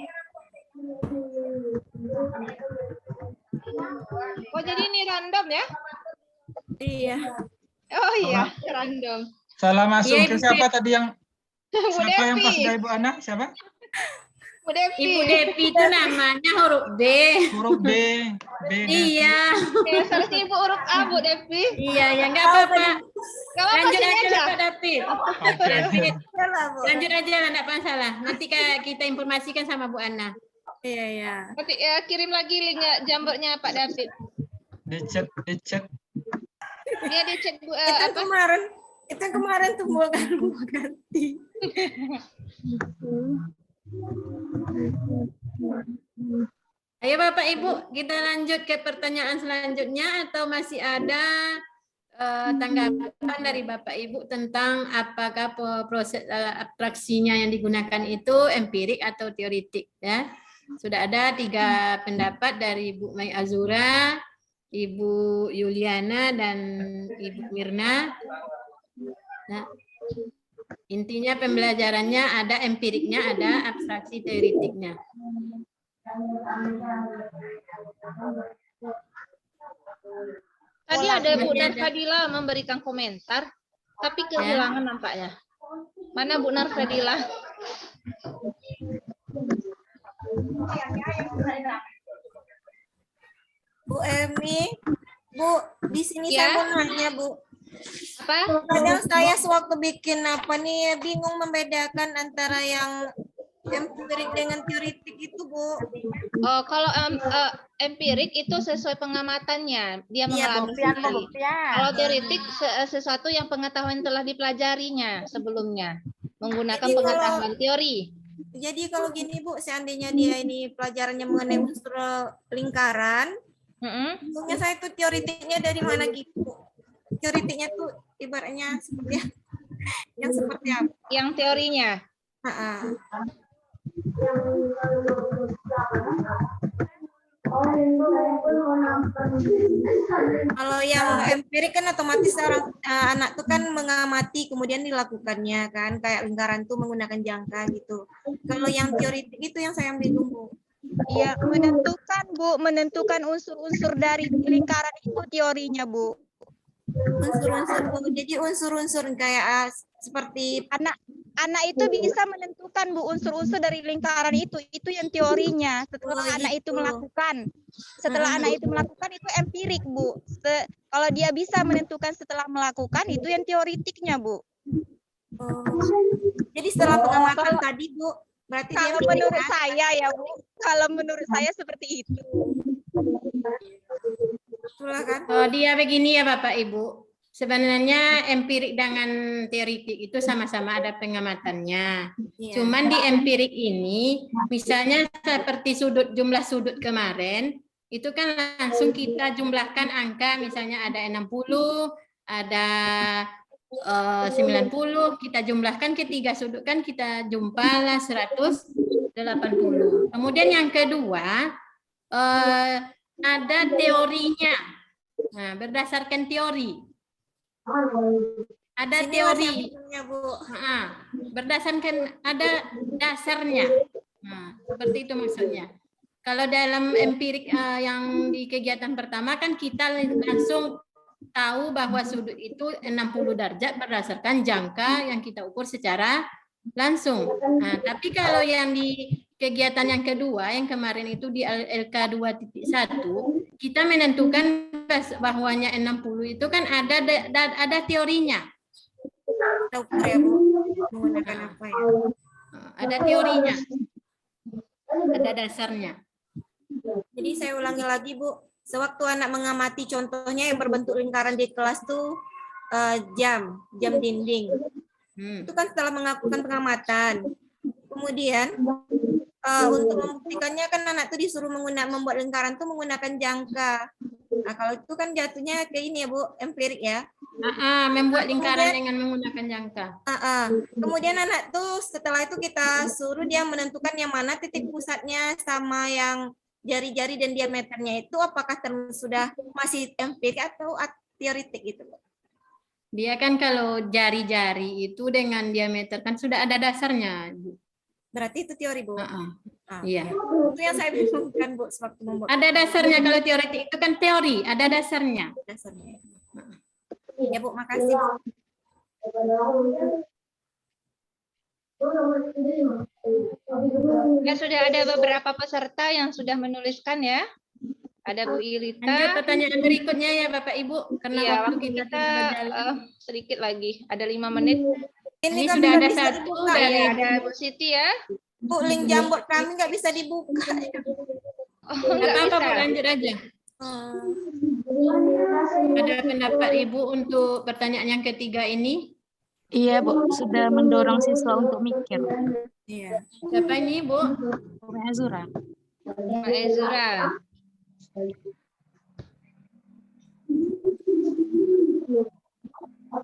Oh jadi ini random ya? Iya. Oh iya, random. Salah masuk Iya, ke siapa tadi yang Bu siapa yang pas Devi. dari Bu Ana? Siapa? Bu Devi. Ibu Devi itu namanya huruf B. Huruf B. B. Iya. Ya, seharusnya Ibu huruf A, Bu Devi. Iya, ya nggak apa-apa. Gak apa-apa, Lanjut sini aja aja. Pak David. Oke. David. Lanjut aja, enggak masalah. Nanti kita informasikan sama Bu Ana. Iya, iya. Nanti kirim lagi link Jamboardnya Pak David. Di chat. Dia di chat Bu, Itu kemarin tuh bukan ganti. Ayo Bapak Ibu, kita lanjut ke pertanyaan selanjutnya atau masih ada tanggapan dari Bapak Ibu tentang apakah proses abstraksinya yang digunakan itu empirik atau teoritik ya. Sudah ada 3 pendapat dari Bu Mai Azura, Ibu Yuliana dan Ibu Mirna. Nah, intinya pembelajarannya ada empiriknya, ada abstraksi teoritiknya. Tadi ada Bu Narfadila memberikan komentar, tapi kehilangan nampaknya. Mana Bu Narfadila? Bu Emi, Bu, di sini Ya. saya mau nanya, Bu. Apa? Kadang saya sewaktu bikin bingung membedakan antara yang empirik dengan teoritik itu, Bu. Oh, kalau empirik itu sesuai pengamatannya, dia mengalami sendiri. Kalau teoritik sesuatu yang pengetahuan telah dipelajarinya sebelumnya, menggunakan Jadi pengetahuan teori. Jadi kalau gini, Bu, seandainya dia ini pelajarannya mengenai unsur lingkaran, untungnya saya tuh teoritiknya dari mana gitu, Bu? Teoritiknya tuh ibaratnya seperti yang seperti apa? Yang teorinya. Kalau yang empirik kan otomatis anak tuh kan mengamati kemudian dilakukannya kan, kayak lingkaran tuh menggunakan jangka gitu. Kalau yang teoritik itu yang saya bingung, Bu. Iya, menentukan unsur-unsur dari lingkaran itu teorinya, Bu. Unsur-unsur, Bu. Jadi unsur-unsur kayak seperti anak itu bisa menentukan Bu unsur-unsur dari lingkaran itu yang teorinya. Setelah anak itu melakukan, itu empirik Bu. Kalau dia bisa menentukan setelah melakukan itu yang teoritiknya Bu. Jadi setelah pengamatan tadi Bu, berarti kalau dia menurut saya ya Bu, kalau menurut saya seperti itu. Kan? Oh, dia begini ya Bapak Ibu. Sebenarnya empirik dengan teoritik itu sama-sama ada pengamatannya. Cuman di empirik ini, misalnya seperti jumlah sudut kemarin, itu kan langsung kita jumlahkan angka, misalnya ada 60, ada 90, kita jumlahkan ketiga sudut kan kita jumpalah 180. Kemudian yang kedua, ada teorinya. Nah, berdasarkan teori. Ada teori. Berdasarkan ada dasarnya. Nah, seperti itu maksudnya. Kalau dalam empirik yang di kegiatan pertama kan kita langsung tahu bahwa sudut itu 60 derajat berdasarkan jangka yang kita ukur secara langsung. Nah, tapi kalau yang di kegiatan yang kedua, yang kemarin itu di LK 2.1, kita menentukan bahwanya 60 itu kan ada teorinya. Menggunakan apa ya? Ada teorinya. Ada dasarnya. Jadi saya ulangi lagi Bu, sewaktu anak mengamati contohnya yang berbentuk lingkaran di kelas tuh jam dinding. Itu kan setelah melakukan pengamatan. Kemudian untuk membuktikannya kan anak tuh disuruh membuat lingkaran tuh menggunakan jangka. Nah, kalau itu kan jatuhnya kayak ini ya Bu, empirik ya. Membuat lingkaran dengan menggunakan jangka. Kemudian anak tuh setelah itu kita suruh dia menentukan yang mana titik pusatnya sama yang jari-jari dan diameternya itu apakah sudah masih empirik atau teoritik gitu. Dia kan kalau jari-jari itu dengan diameter kan sudah ada dasarnya. Berarti itu teori Bu. Iya. Itu yang saya bingungkan Bu sewaktu membuat. Ada dasarnya kalau teoritik itu kan teori, ada dasarnya. Dasarnya. Ya Bu, makasih Bu. Ya, sudah ada beberapa peserta yang sudah menuliskan ya. Ada Bu Ilita. Lanjut pertanyaan berikutnya ya Bapak Ibu, karena Iya, waktu kita sedikit lagi, ada 5 menit. Ini sudah ada satu dari ada Bu Siti ya. Bu, link Jamboard kami nggak bisa dibuka. Nggak apa-apa Bu, lanjut aja. Ada pendapat Ibu untuk pertanyaan yang ketiga ini? Iya Bu, sudah mendorong siswa untuk mikir. Iya. Siapa ini Bu? Bu Azura. Bu Azura.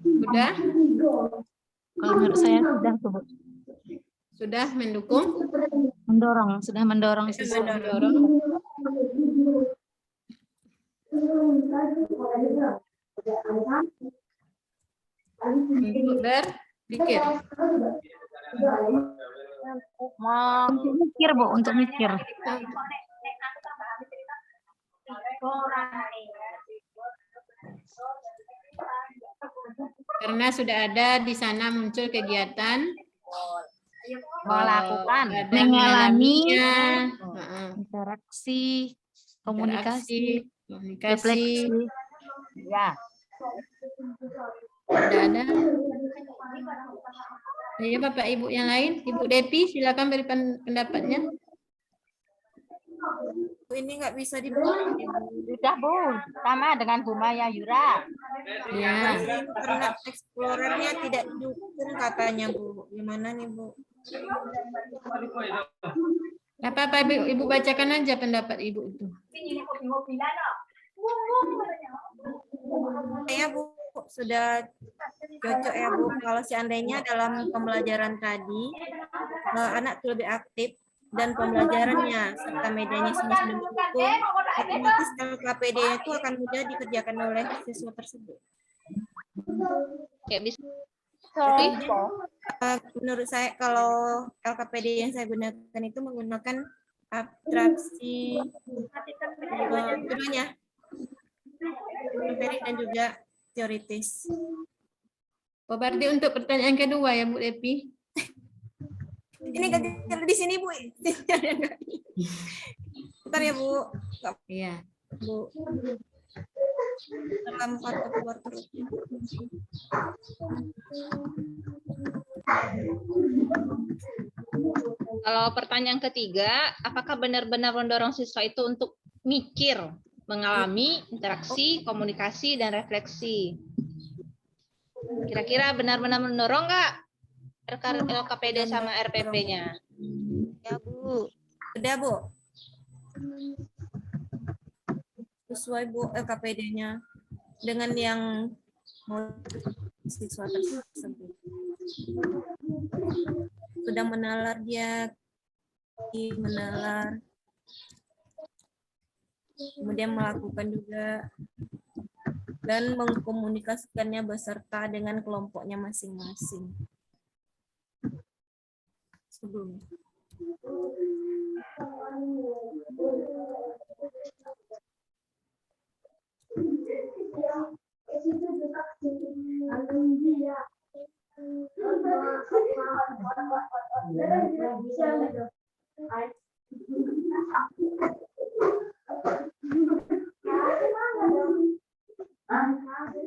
Sudah? Kalau menurut saya sudah tuh Bu. Sudah mendukung? Mendorong, sudah mendorong siswa. Untuk berpikir. Untuk mikir Bu, untuk mikir. Karena sudah ada di sana muncul kegiatan melakukan, mengalami interaksi, komunikasi, refleksi. Ya. Ada. Ya Bapak Ibu yang lain, Ibu Depi silakan beri pendapatnya. Ini nggak bisa dibuka. Sudah Bu, sama dengan Bu Maya Yura. Ya. Karena explorernya tidak didukung katanya Bu. Gimana nih Bu? Apa Ibu bacakan aja pendapat Ibu itu. Ya Bu, sudah cocok ya Bu. Kalau seandainya dalam pembelajaran tadi anak lebih aktif dan pembelajarannya serta medianya semua sudah mendukung, otomatis LKPD-nya itu akan mudah dikerjakan oleh siswa tersebut. Ya, bisa. Jadi, menurut saya kalau LKPD yang saya gunakan itu menggunakan abstraksi keduanya, empirik dan juga teoritis. Oh, berarti untuk pertanyaan kedua ya Bu Depi? Ini gagal di sini, Bu. Bentar ya, Bu. Iya. Bu. Terlambat keluar terus. Kalau pertanyaan ketiga, apakah benar-benar mendorong siswa itu untuk mikir, mengalami interaksi, komunikasi, dan refleksi? Kira-kira benar-benar mendorong nggak LKPD sama RPP-nya? Ya, Bu. Udah, Bu. Sesuai, Bu, LKPD-nya dengan yang mau siswa tersebut. Sudah menalar dia, kemudian melakukan juga, dan mengkomunikasikannya beserta dengan kelompoknya masing-masing. Sebelum.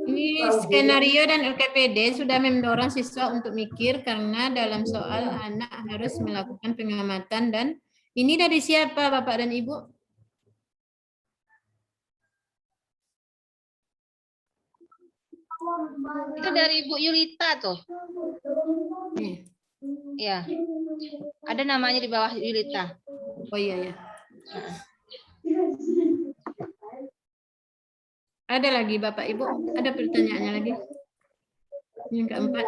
Ini skenario dan LKPD sudah mendorong siswa untuk mikir karena dalam soal anak harus melakukan pengamatan, dan ini dari siapa Bapak dan Ibu? Itu dari Bu Yulita tuh. Iya. Ada namanya di bawah Yulita. Oh iya ya. Ada lagi Bapak Ibu? Ada pertanyaannya lagi? Yang keempat.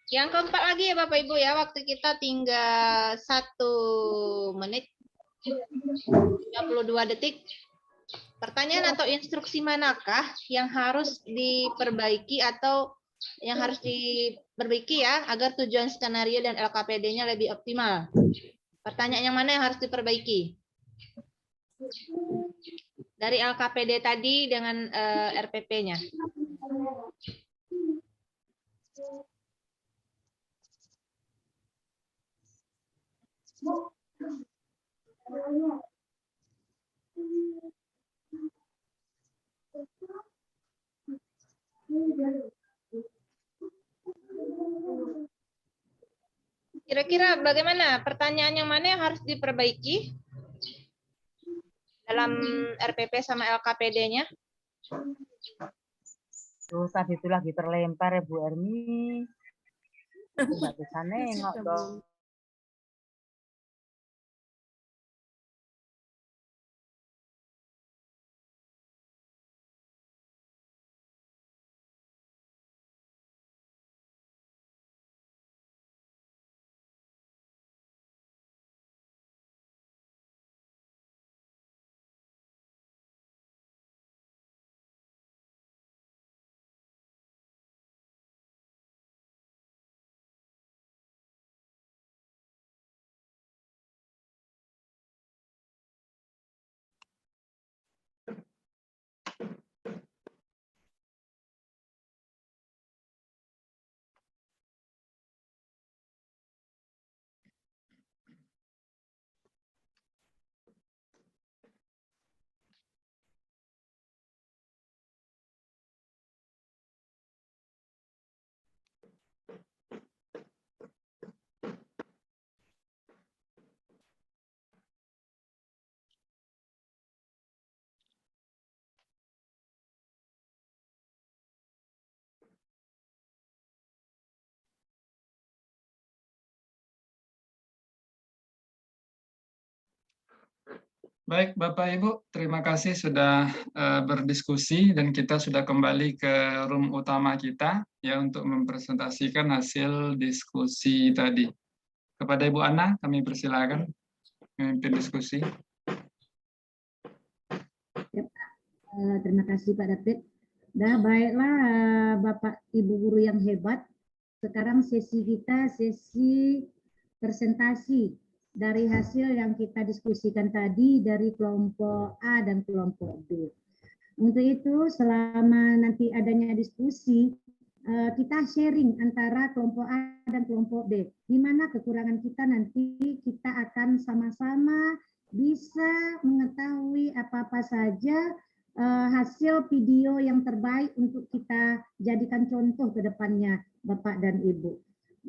Yang keempat lagi ya Bapak Ibu ya, waktu kita tinggal 1 menit 32 detik. Pertanyaan atau instruksi manakah yang harus diperbaiki atau yang harus diperbaiki ya agar tujuan skenario dan LKPD-nya lebih optimal? Pertanyaan yang mana yang harus diperbaiki? Dari LKPD tadi dengan RPP-nya. Kira-kira bagaimana? Pertanyaan yang mana yang harus diperbaiki dalam RPP sama LKPD-nya? Tuh tadi itu lagi terlempar ya Bu Ermi. Nggak bisa nengok dong. Baik, Bapak Ibu, terima kasih sudah berdiskusi dan kita sudah kembali ke room utama kita ya untuk mempresentasikan hasil diskusi tadi. Kepada Ibu Ana, kami persilakan memimpin diskusi. Ya, terima kasih Pak David. Nah, baiklah Bapak Ibu guru yang hebat. Sekarang sesi kita sesi presentasi dari hasil yang kita diskusikan tadi dari kelompok A dan kelompok B. Untuk itu selama nanti adanya diskusi, kita sharing antara kelompok A dan kelompok B. Di mana kekurangan kita nanti kita akan sama-sama bisa mengetahui apa-apa saja hasil video yang terbaik untuk kita jadikan contoh ke depannya, Bapak dan Ibu.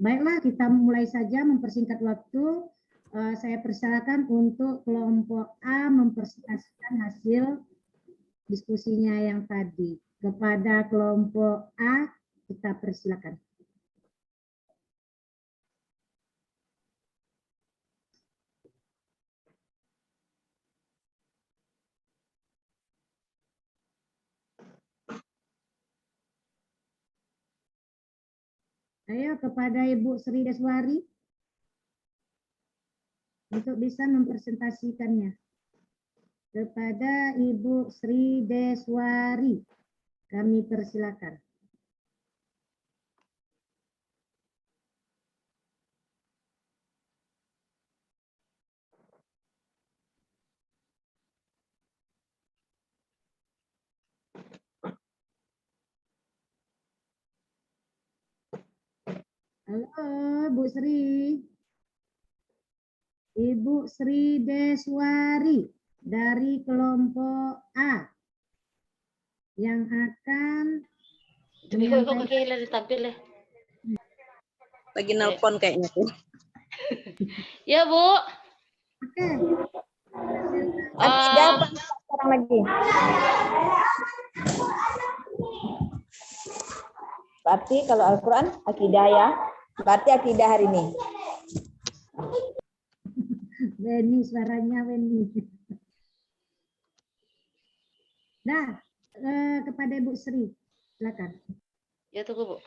Baiklah, kita mulai saja mempersingkat waktu. Saya persilakan untuk kelompok A mempresentasikan hasil diskusinya yang tadi. Kepada kelompok A, kita persilakan. Ayo kepada Ibu Sri Deswari untuk bisa mempresentasikannya. Kepada Ibu Sri Deswari, kami persilakan. Halo, Bu Sri. Ibu Sri Deswari dari kelompok A yang akan lagi nelpon kayaknya tuh. Ya, Bu. Oke. Akidah sekarang lagi. Berarti kalau Al-Quran akidah ya. Berarti akidah hari ini. Weni, suaranya Weni. Nah, kepada Ibu Sri, silakan. Ya, tunggu, Bu.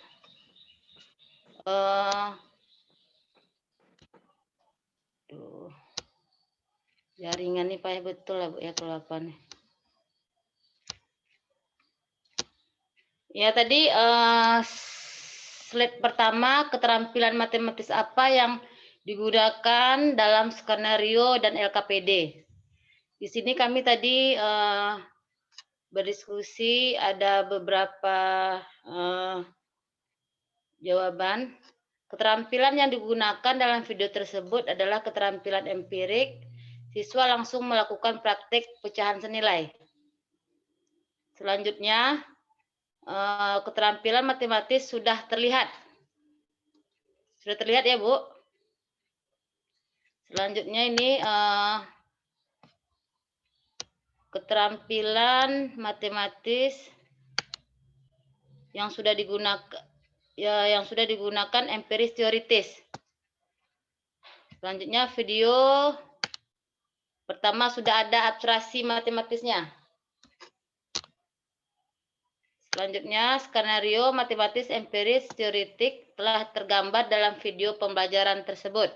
Jaringan nih Pak, betul lah Bu ya kalau apa nih. Ya tadi slide pertama, keterampilan matematis apa yang digunakan dalam skenario dan LKPD. Di sini kami tadi berdiskusi, ada beberapa jawaban. Keterampilan yang digunakan dalam video tersebut adalah keterampilan empirik. Siswa langsung melakukan praktik pecahan senilai. Selanjutnya, keterampilan matematis sudah terlihat. Sudah terlihat ya, Bu? Selanjutnya ini keterampilan matematis yang sudah digunakan empiris teoritis. Selanjutnya video pertama sudah ada abstraksi matematisnya. Selanjutnya, skenario matematis empiris teoritik telah tergambar dalam video pembelajaran tersebut.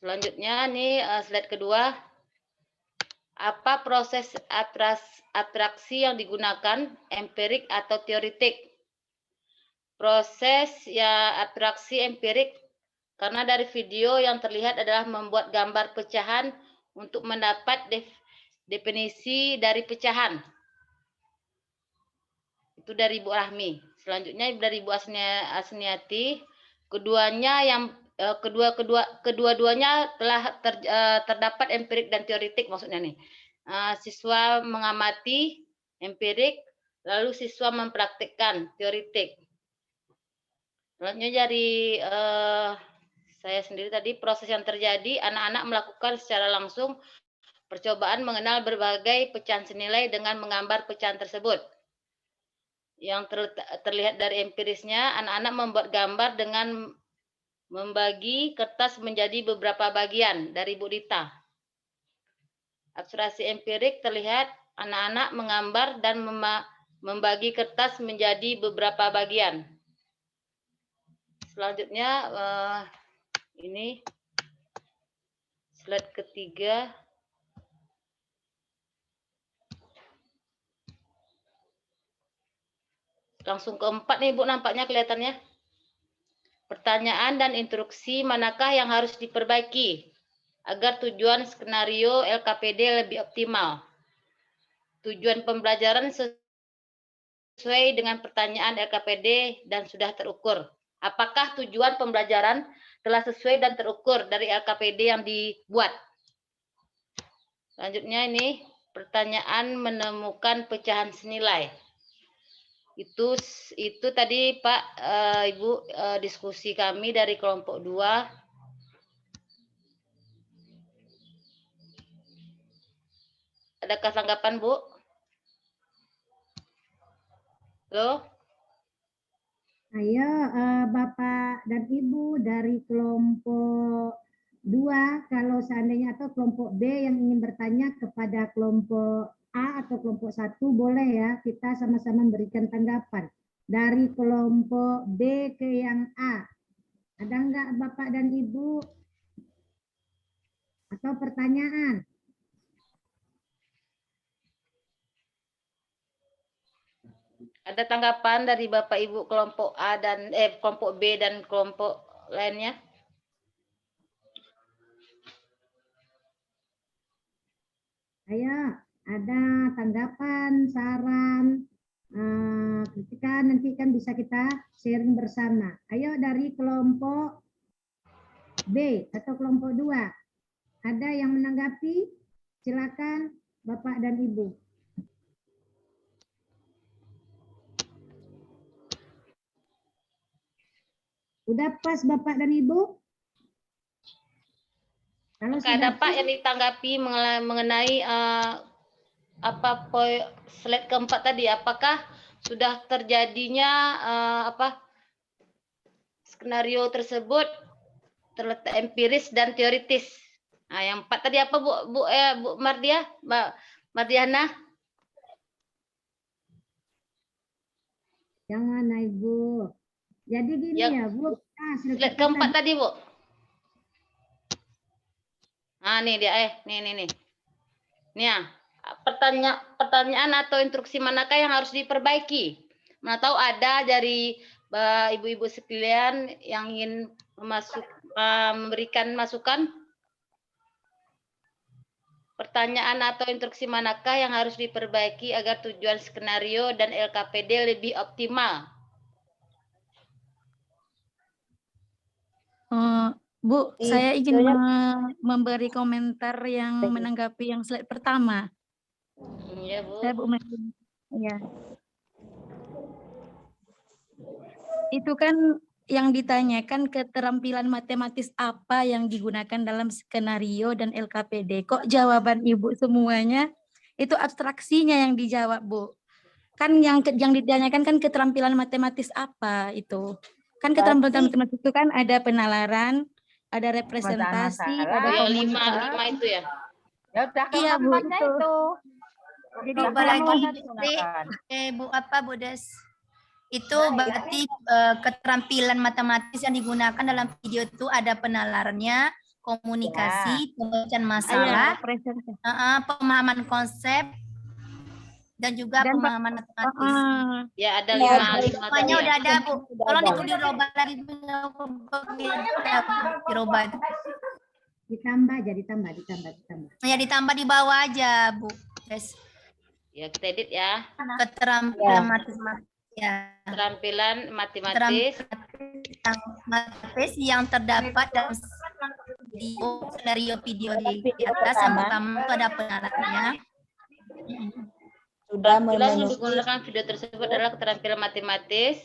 Selanjutnya, ini slide kedua. Apa proses abstraksi yang digunakan, empirik atau teoritik? Proses ya abstraksi empirik, karena dari video yang terlihat adalah membuat gambar pecahan untuk mendapat definisi dari pecahan. Itu dari Bu Rahmi. Selanjutnya dari Bu Asniati, kedua-duanya telah terdapat empirik dan teoritik maksudnya nih. Siswa mengamati empirik, lalu siswa mempraktikkan teoritik. Selanjutnya dari saya sendiri tadi, proses yang terjadi, anak-anak melakukan secara langsung percobaan mengenal berbagai pecahan senilai dengan menggambar pecahan tersebut. Yang terlihat dari empirisnya, anak-anak membuat gambar dengan membagi kertas menjadi beberapa bagian dari Bu Dita. Abstraksi empirik terlihat anak-anak menggambar dan membagi kertas menjadi beberapa bagian. Selanjutnya ini slide ketiga. Langsung keempat nih Bu, nampaknya kelihatannya. Pertanyaan dan instruksi manakah yang harus diperbaiki agar tujuan skenario LKPD lebih optimal? Tujuan pembelajaran sesuai dengan pertanyaan LKPD dan sudah terukur. Apakah tujuan pembelajaran telah sesuai dan terukur dari LKPD yang dibuat? Selanjutnya ini pertanyaan menemukan pecahan senilai. Itu tadi Pak, Ibu, diskusi kami dari kelompok 2. Adakah tanggapan, Bu? Halo? Ayo Bapak dan Ibu dari kelompok 2, kalau seandainya atau kelompok B yang ingin bertanya kepada kelompok A atau kelompok 1, boleh ya, kita sama-sama memberikan tanggapan. Dari kelompok B ke yang A. Ada enggak Bapak dan Ibu? Atau pertanyaan? Ada tanggapan dari Bapak Ibu kelompok A dan kelompok B dan kelompok lainnya? Ayo, ada tanggapan, saran, kritikan, nanti kan bisa kita sharing bersama. Ayo dari kelompok B atau kelompok 2. Ada yang menanggapi? Silakan Bapak dan Ibu. Udah pas Bapak dan Ibu? Kalau ada Pak yang ditanggapi mengenai slide keempat tadi, apakah sudah terjadinya skenario tersebut terletak empiris dan teoritis? Nah, yang 4 tadi apa Bu Mardia, Mbak Mardiana? Yang mana Ibu? Jadi gini ya Bu. Slide keempat tadi Bu. Nah, nih dia nih. Nih ya, pertanyaan atau instruksi manakah yang harus diperbaiki? Mana tahu ada dari ibu-ibu sekalian yang ingin memberikan masukan. Pertanyaan atau instruksi manakah yang harus diperbaiki agar tujuan skenario dan LKPD lebih optimal? Bu, saya ingin memberi komentar yang menanggapi yang slide pertama. Iya, Bu. Saya Bu Mardiana. Ya. Itu kan yang ditanyakan keterampilan matematis apa yang digunakan dalam skenario dan LKPD. Kok jawaban Ibu semuanya itu abstraksinya yang dijawab, Bu. Kan yang ditanyakan kan keterampilan matematis apa itu. Kan keterampilan matematis itu kan ada penalaran, ada representasi, ada komunikasi. 5 itu ya? Ya udah, iya Bu, itu. Jadi apalagi Bu Des? Itu berarti keterampilan matematis yang digunakan dalam video itu ada penalarannya, komunikasi, pembacaan masalah, pemahaman konsep, dan juga pemahaman matematis. Ya ada 5 semuanya udah ada Bu. Tolong itu dirubah lagi, dirubah. Ditambah. Ya ditambah di bawah aja Bu. Yes. Ya kita edit ya. Keterampilan matematis. Ya. Keterampilan matematis yang terdapat dalam video di atas. Yang pertama itu ada penalarannya. Sudah yang digunakan video tersebut adalah keterampilan matematis.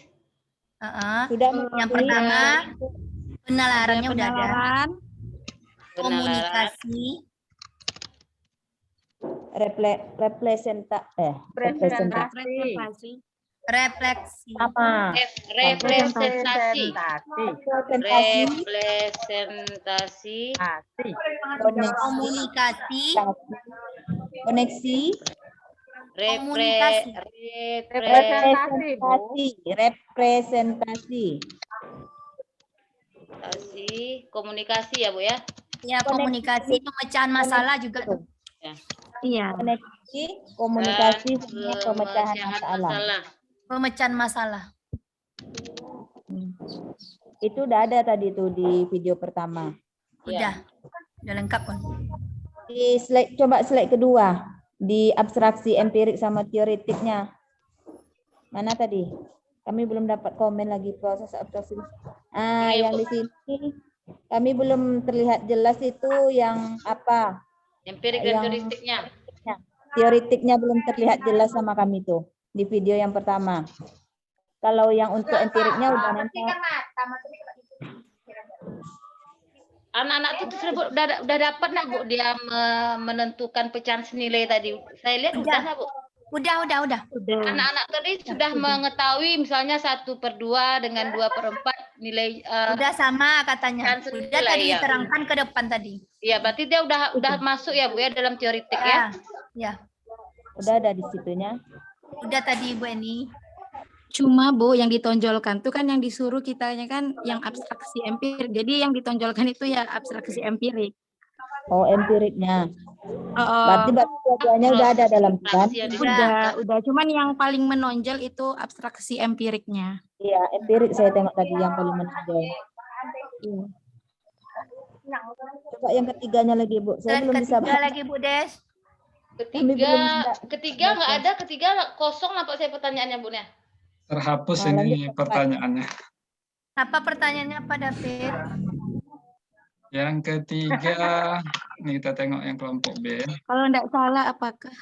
Sudah yang pertama penalarannya udah ada. Komunikasi. Representasi. Refleksi. Apa? Representasi. Komunikasi. Koneksi. Representasi. Komunikasi ya Bu ya? Ya, komunikasi, pemecahan masalah juga tuh. Iya. Koneksi, komunikasi, pemecahan masalah. Pemecahan masalah. Itu udah ada tadi tuh di video pertama. Udah lengkap kan? Di slide, coba slide kedua, di abstraksi empirik sama teoritiknya. Mana tadi? Kami belum dapat komen lagi proses abstraksi. Yang di sini kami belum terlihat jelas itu yang apa. Empirik dan teoretiknya. Teoretiknya belum terlihat jelas sama kami tuh di video yang pertama. Kalau yang untuk empiriknya udah nampak. Anak-anak itu tersebut udah dapat nggak Bu dia menentukan pecahan senilai tadi? Saya lihat udah nggak Bu? Udah. Anak-anak tadi sudah mengetahui misalnya 1/2 dengan 2/4 nilai. Udah sama katanya. Pecahan Udah senilai, tadi ya. diterangkan ke depan tadi. Iya, berarti dia udah masuk ya Bu ya dalam teoretik ya? Ya. Udah ada di situnya. Udah tadi Bu Eni. Cuma Bu yang ditonjolkan tuh kan yang disuruh kitanya kan yang abstraksi empirik. Jadi yang ditonjolkan itu ya abstraksi empirik. Oh, empiriknya. Berarti dua-duanya udah ada dalam kan? Udah. Cuman yang paling menonjol itu abstraksi empiriknya. Iya, empirik saya tengok tadi yang paling menonjol. Coba yang ketiganya lagi Bu. Saya belum bisa. Ketiga lagi Bu Des. Ketiga nggak ada, ketiga kosong nampak saya pertanyaannya Bu Nia. Terhapus ini pertanyaannya. Apa pertanyaannya Pak David? Yang ketiga, nih kita tengok yang kelompok B. Kalau enggak salah apakah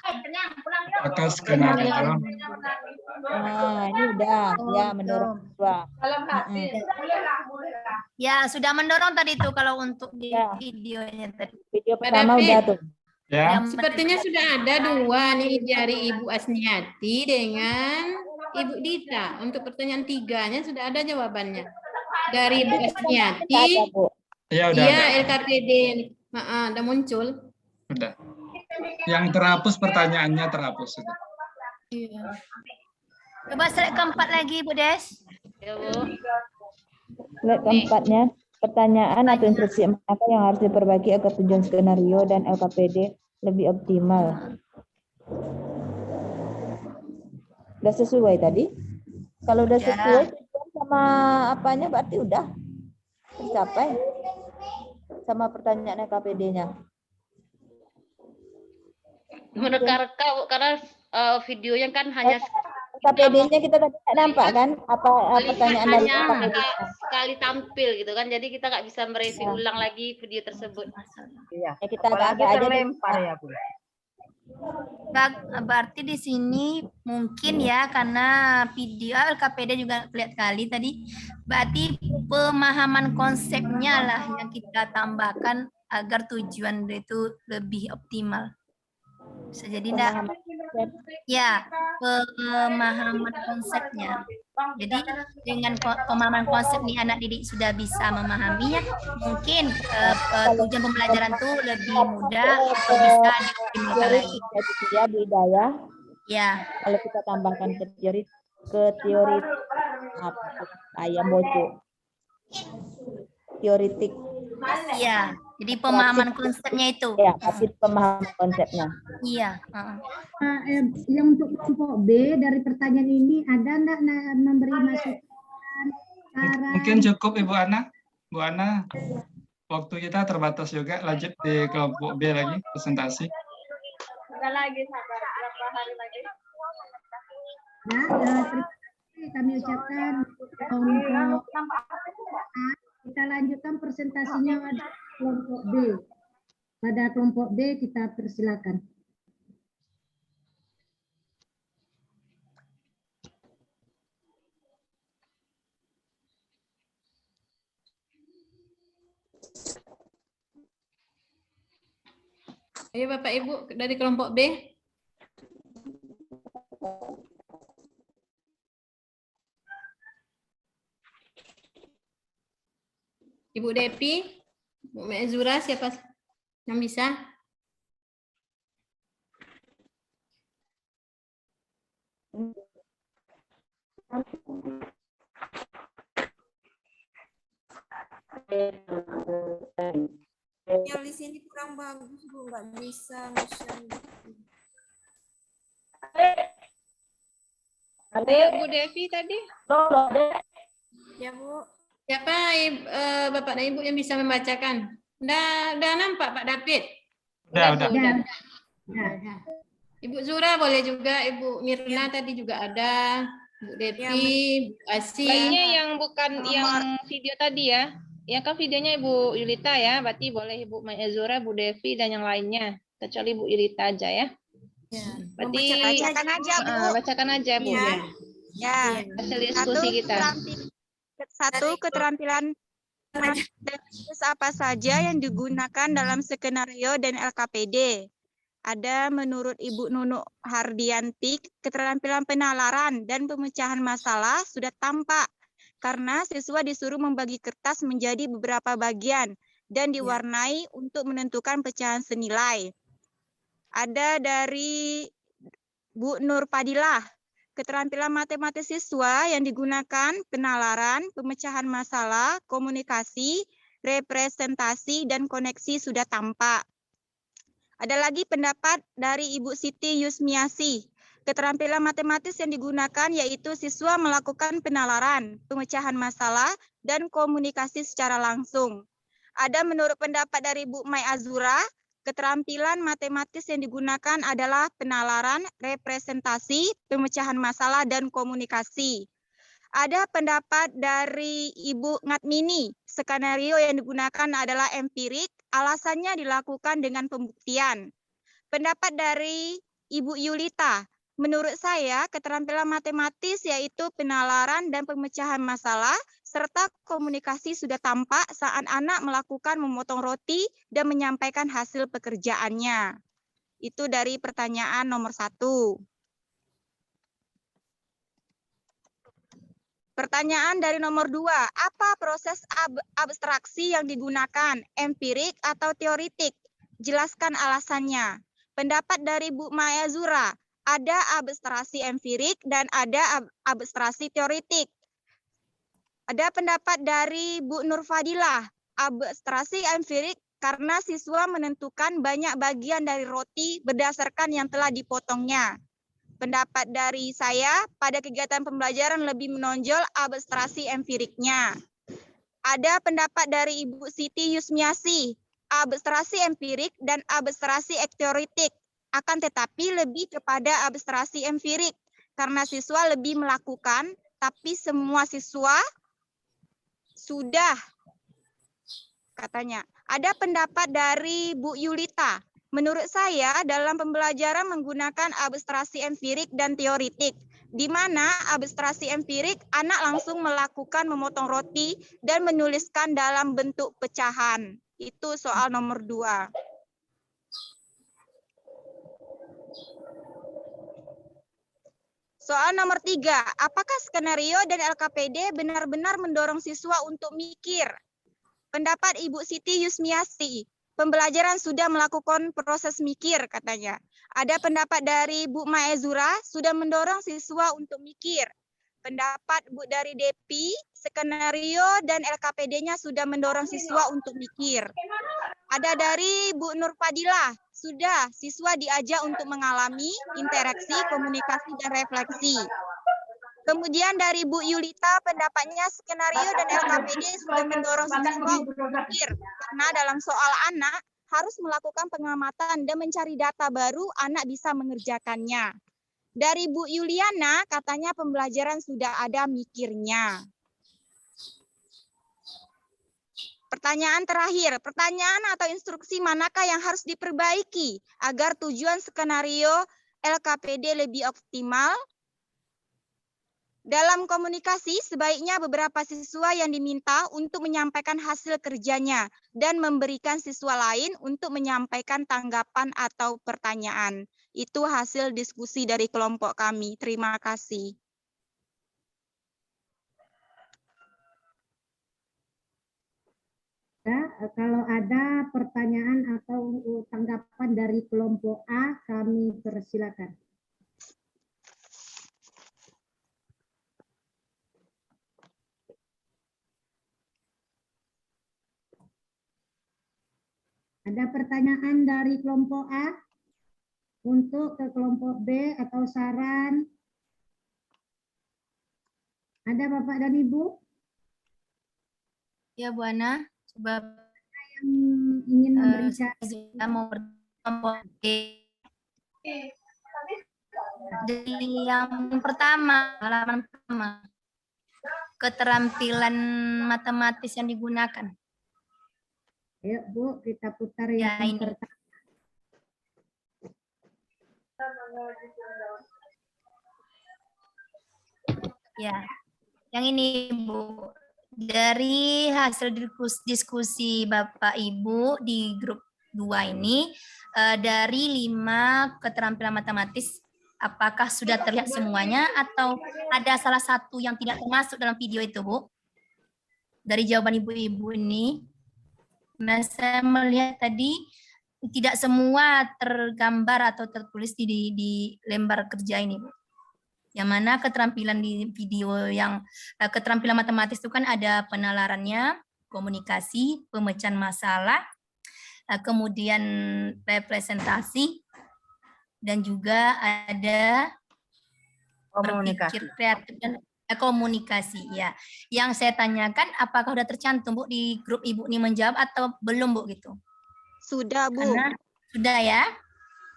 skenario? Ini udah, ya mendorong dua. Ya, sudah mendorong tadi itu kalau untuk di videonya tadi. Video pertama udah tuh. Ya. Sepertinya sudah ada 2 nih dari Ibu Asniati dengan Ibu Dita. Untuk pertanyaan 3-nya sudah ada jawabannya. Dari Ibu Asniati. Iya, udah. Iya, LKPD. Udah muncul. Udah. Yang terhapus pertanyaannya terhapus itu. Iya. Coba slide keempat lagi Bu Des. Ya Bu. Slide keempatnya, pertanyaan atau instruksi apa yang harus diperbaiki agar tujuan skenario dan LKPD lebih optimal? Udah sesuai tadi? Kalau udah sesuai sama apanya berarti udah tercapai sama pertanyaan LKPD-nya. Menerka-reka karena videonya kan hanya LKPD-nya kita tadi nggak nampak kan? Apa pertanyaan dari LKPD? Sekali tampil gitu kan, jadi kita nggak bisa mereview ulang lagi video tersebut. Iya. Ya, kita Apalagi agak aja terlempar ya Bu. Berarti di sini mungkin ya karena video LKPD juga lihat kali tadi. Berarti pemahaman konsepnya lah yang kita tambahkan agar tujuan itu lebih optimal. Bisa jadi enggak? Ya, pemahaman konsepnya. Jadi dengan pemahaman konsep nih anak didik sudah bisa memahaminya, mungkin tujuan pembelajaran itu lebih mudah atau bisa dioptimalkan lagi. Ya, Bu Hidayah. Ya. Kalau kita tambahkan ke teori apa? Ayam boco. Teoritik. Iya. Jadi pemahaman konsepnya itu. Ya, tapi pemahaman konsepnya. Iya. Yang untuk kelompok B dari pertanyaan ini ada enggak memberi masukan? Mungkin cukup Ibu Ana. Bu Ana, waktu kita terbatas juga. Lanjut di kelompok B lagi presentasi. Ada lagi sabar berapa hari lagi? Ya, terima kasih kami ucapkan kelompok A. Kita lanjutkan presentasinya pada kelompok B. Pada kelompok B kita persilakan. Ayo Bapak Ibu dari kelompok B. Ibu Depi, Bu Mezura, siapa yang bisa? Yang di sini kurang bagus Bu, nggak bisa nge-share. Bu Devi tadi? Ya Bu. Siapa Bapak dan Ibu yang bisa membacakan? Udah nampak Pak David? Udah. Ibu Zura boleh juga, Ibu Mirna tadi juga ada. Bu Devi, Bu Asi. Baiknya yang bukan yang video tadi ya. Ya kan videonya Ibu Yulita ya. Berarti boleh Ibu Maya Zura, Bu Devi dan yang lainnya. Kecuali Bu Yulita aja ya. Berarti Bacakan aja, Bu. bacakan aja Bu. Iya. Ya. Hasil diskusi kita. Satu, keterampilan teknis apa saja yang digunakan dalam skenario dan LKPD. Ada menurut Ibu Nunuk Hardianti, keterampilan penalaran dan pemecahan masalah sudah tampak karena siswa disuruh membagi kertas menjadi beberapa bagian dan diwarnai untuk menentukan pecahan senilai. Ada dari Bu Nur Fadilah, keterampilan matematis siswa yang digunakan penalaran, pemecahan masalah, komunikasi, representasi, dan koneksi sudah tampak. Ada lagi pendapat dari Ibu Siti Yusmiasi. Keterampilan matematis yang digunakan yaitu siswa melakukan penalaran, pemecahan masalah, dan komunikasi secara langsung. Ada menurut pendapat dari Bu Mai Azura, keterampilan matematis yang digunakan adalah penalaran, representasi, pemecahan masalah, dan komunikasi. Ada pendapat dari Ibu Ngatmini, skenario yang digunakan adalah empirik, alasannya dilakukan dengan pembuktian. Pendapat dari Ibu Yulita, menurut saya keterampilan matematis yaitu penalaran dan pemecahan masalah, serta komunikasi sudah tampak saat anak melakukan memotong roti dan menyampaikan hasil pekerjaannya. Itu dari pertanyaan nomor 1. Pertanyaan dari nomor 2, apa proses abstraksi yang digunakan, empirik atau teoritik? Jelaskan alasannya. Pendapat dari Bu Maya Zura, ada abstraksi empirik dan ada abstraksi teoritik. Ada pendapat dari Bu Nur Fadilah, abstraksi empirik karena siswa menentukan banyak bagian dari roti berdasarkan yang telah dipotongnya. Pendapat dari saya, pada kegiatan pembelajaran lebih menonjol abstraksi empiriknya. Ada pendapat dari Ibu Siti Yusmiasi, abstraksi empirik dan abstraksi teoritik, akan tetapi lebih kepada abstraksi empirik, karena siswa lebih melakukan, tapi semua siswa sudah, katanya. Ada pendapat dari Bu Yulita, menurut saya, dalam pembelajaran menggunakan abstraksi empirik dan teoritik, di mana abstraksi empirik anak langsung melakukan memotong roti dan menuliskan dalam bentuk pecahan. Itu soal nomor 2. Soal nomor 3, apakah skenario dan LKPD benar-benar mendorong siswa untuk mikir? Pendapat Ibu Siti Yusmiasi, pembelajaran sudah melakukan proses mikir, katanya. Ada pendapat dari Bu Maezura, sudah mendorong siswa untuk mikir. Pendapat Bu dari Depi, skenario dan LKPD-nya sudah mendorong siswa untuk mikir. Ada dari Bu Nur Fadilah, sudah siswa diajak untuk mengalami interaksi, komunikasi, dan refleksi. Kemudian dari Bu Yulita, pendapatnya skenario dan LKPD sudah mendorong siswa untuk berpikir, karena dalam soal anak harus melakukan pengamatan dan mencari data baru, anak bisa mengerjakannya. Dari Bu Yuliana, katanya pembelajaran sudah ada mikirnya. Pertanyaan terakhir, pertanyaan atau instruksi manakah yang harus diperbaiki agar tujuan skenario LKPD lebih optimal? Dalam komunikasi, sebaiknya beberapa siswa yang diminta untuk menyampaikan hasil kerjanya dan memberikan siswa lain untuk menyampaikan tanggapan atau pertanyaan. Itu hasil diskusi dari kelompok kami. Terima kasih. Ya, kalau ada pertanyaan atau tanggapan dari kelompok A, kami persilakan. Ada pertanyaan dari kelompok A untuk ke kelompok B atau saran? Ada Bapak dan Ibu? Ya Bu Ana, coba yang ingin memberikan kita mau berkelompok B. Dari yang pertama, halaman pertama. Keterampilan matematis yang digunakan. Ayo Bu, kita putar Ya, yang ini. pertama. Ya, yang ini Bu. Dari hasil diskusi Bapak Ibu di grup 2 ini, dari 5 keterampilan matematis, apakah sudah terlihat semuanya atau ada salah satu yang tidak termasuk dalam video itu, Bu? Dari jawaban ibu-ibu ini, nah saya melihat tadi tidak semua tergambar atau tertulis di lembar kerja ini, Bu. Yang mana keterampilan di video yang keterampilan matematis itu kan ada penalarannya, komunikasi, pemecahan masalah, kemudian representasi, dan juga ada Komunikasi. berpikir kreatif dan komunikasi. Ya, yang saya tanyakan apakah sudah tercantum Bu di grup Ibu ini menjawab atau belum Bu gitu? Sudah, Bu. Karena sudah ya?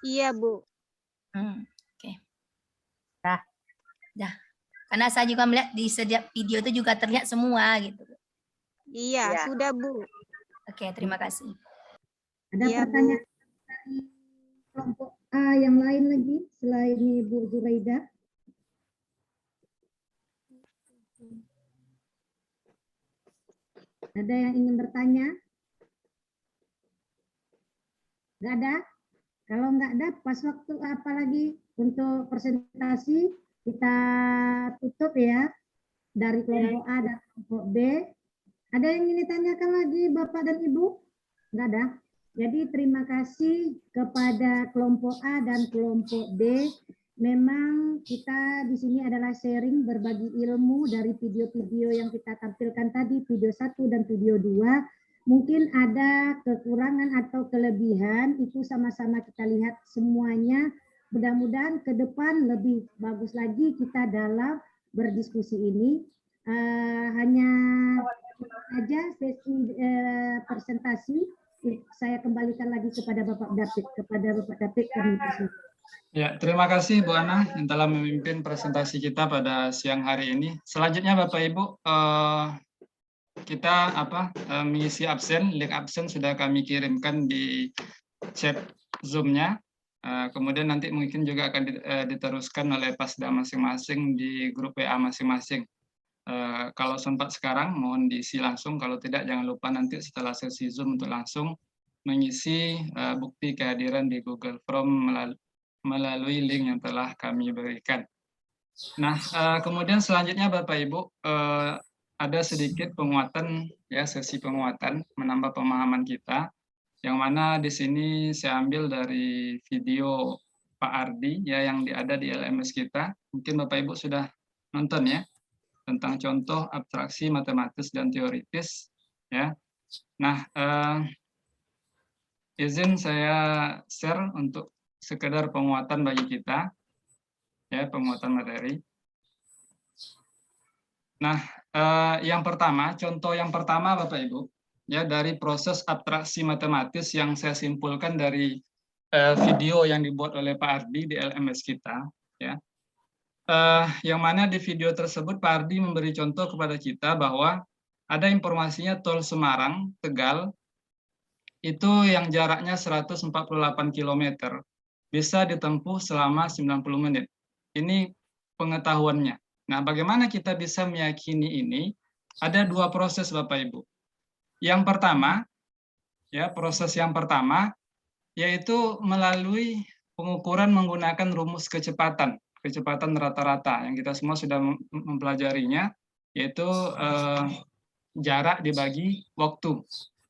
Iya, Bu. Oke. Dah. Karena saya juga melihat di setiap video itu juga terlihat semua gitu. Iya, sudah, Bu. Oke, terima kasih. Ada Iya, Bu. pertanyaan dari kelompok A yang lain lagi selain Ibu Zuraida? Ada yang ingin bertanya? Nggak ada? Kalau nggak ada, pas waktu apa lagi untuk presentasi kita tutup ya dari kelompok A dan kelompok B. Ada yang ingin ditanyakan lagi Bapak dan Ibu? Nggak ada? Jadi terima kasih kepada kelompok A dan kelompok B. Memang kita di sini adalah sharing berbagi ilmu dari video-video yang kita tampilkan tadi, video 1 dan video 2. Mungkin ada kekurangan atau kelebihan, itu sama-sama kita lihat semuanya. Mudah-mudahan ke depan lebih bagus lagi kita dalam berdiskusi ini. Hanya saja sesi presentasi, saya kembalikan lagi kepada Bapak David. Kami persilakan. Ya, terima kasih Bu Ana yang telah memimpin presentasi kita pada siang hari ini. Selanjutnya Bapak Ibu, kita mengisi absen, link absen sudah kami kirimkan di chat Zoom-nya. Kemudian nanti mungkin juga akan diteruskan oleh Pasda masing-masing di grup WA masing-masing. Kalau sempat sekarang mohon diisi langsung, kalau tidak jangan lupa nanti setelah sesi Zoom untuk langsung mengisi bukti kehadiran di Google Form melalui link yang telah kami berikan. Nah, kemudian selanjutnya Bapak Ibu, ada sedikit penguatan ya, sesi penguatan menambah pemahaman kita, yang mana di sini saya ambil dari video Pak Ardi ya yang ada di LMS kita. Mungkin Bapak Ibu sudah nonton ya, tentang contoh abstraksi matematis dan teoritis ya. Nah, izin saya share untuk sekedar penguatan bagi kita ya, penguatan materi. Nah, yang pertama, contoh yang pertama Bapak Ibu ya, dari proses abstraksi matematis yang saya simpulkan dari video yang dibuat oleh Pak Ardi di LMS kita ya. Yang mana di video tersebut Pak Ardi memberi contoh kepada kita bahwa ada informasinya tol Semarang Tegal itu yang jaraknya 148 km bisa ditempuh selama 90 menit. Ini pengetahuannya. Nah, bagaimana kita bisa meyakini ini? Ada dua proses Bapak Ibu. Yang pertama, ya proses yang pertama yaitu melalui pengukuran menggunakan rumus kecepatan rata-rata yang kita semua sudah mempelajarinya, yaitu jarak dibagi waktu.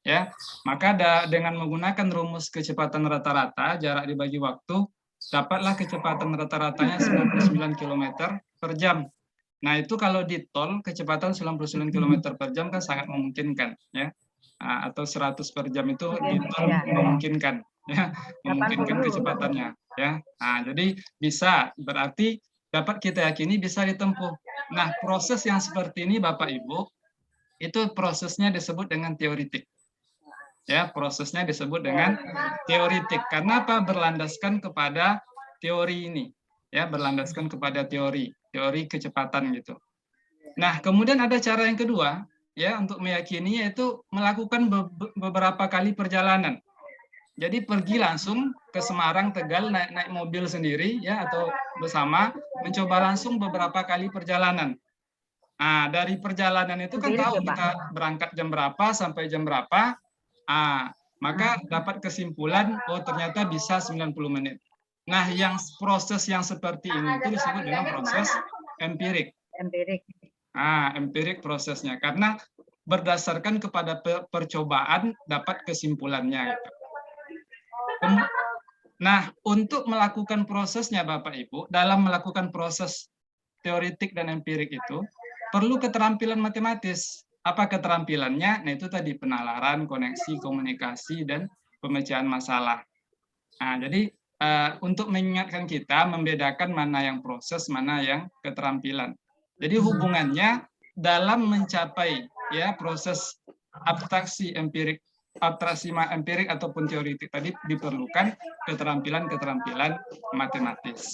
Ya, maka dengan menggunakan rumus kecepatan rata-rata, jarak dibagi waktu, dapatlah kecepatan rata-ratanya 99 km per jam. Nah, itu kalau di tol, kecepatan 99 km per jam kan sangat memungkinkan. Ya. Atau 100 per jam itu di tol memungkinkan. Ya, memungkinkan kecepatannya. Ya. Nah, jadi bisa, berarti dapat kita yakini bisa ditempuh. Nah, proses yang seperti ini Bapak Ibu, itu prosesnya disebut dengan teoritik. Ya, prosesnya disebut dengan teoritik. Karena apa? Berlandaskan kepada teori ini. ya, berlandaskan kepada teori kecepatan gitu. Nah, kemudian ada cara yang kedua, ya, untuk meyakini, yaitu melakukan beberapa kali perjalanan. Jadi pergi langsung ke Semarang, Tegal, naik mobil sendiri, ya, atau bersama, mencoba langsung beberapa kali perjalanan. Nah, dari perjalanan itu kan tahu kita berangkat jam berapa sampai jam berapa, maka dapat kesimpulan, oh ternyata bisa 90 menit. Nah, yang proses yang seperti ini itu disebut dengan proses empirik. Empirik prosesnya, karena berdasarkan kepada percobaan dapat kesimpulannya. Gitu. Nah, untuk melakukan prosesnya Bapak Ibu, dalam melakukan proses teoritik dan empirik itu, perlu keterampilan matematis. Apa keterampilannya? Nah, itu tadi penalaran, koneksi, komunikasi, dan pemecahan masalah. Nah, jadi untuk mengingatkan kita, membedakan mana yang proses, mana yang keterampilan. Jadi hubungannya dalam mencapai, ya, proses abstraksi empirik ataupun teoritik tadi diperlukan keterampilan matematis.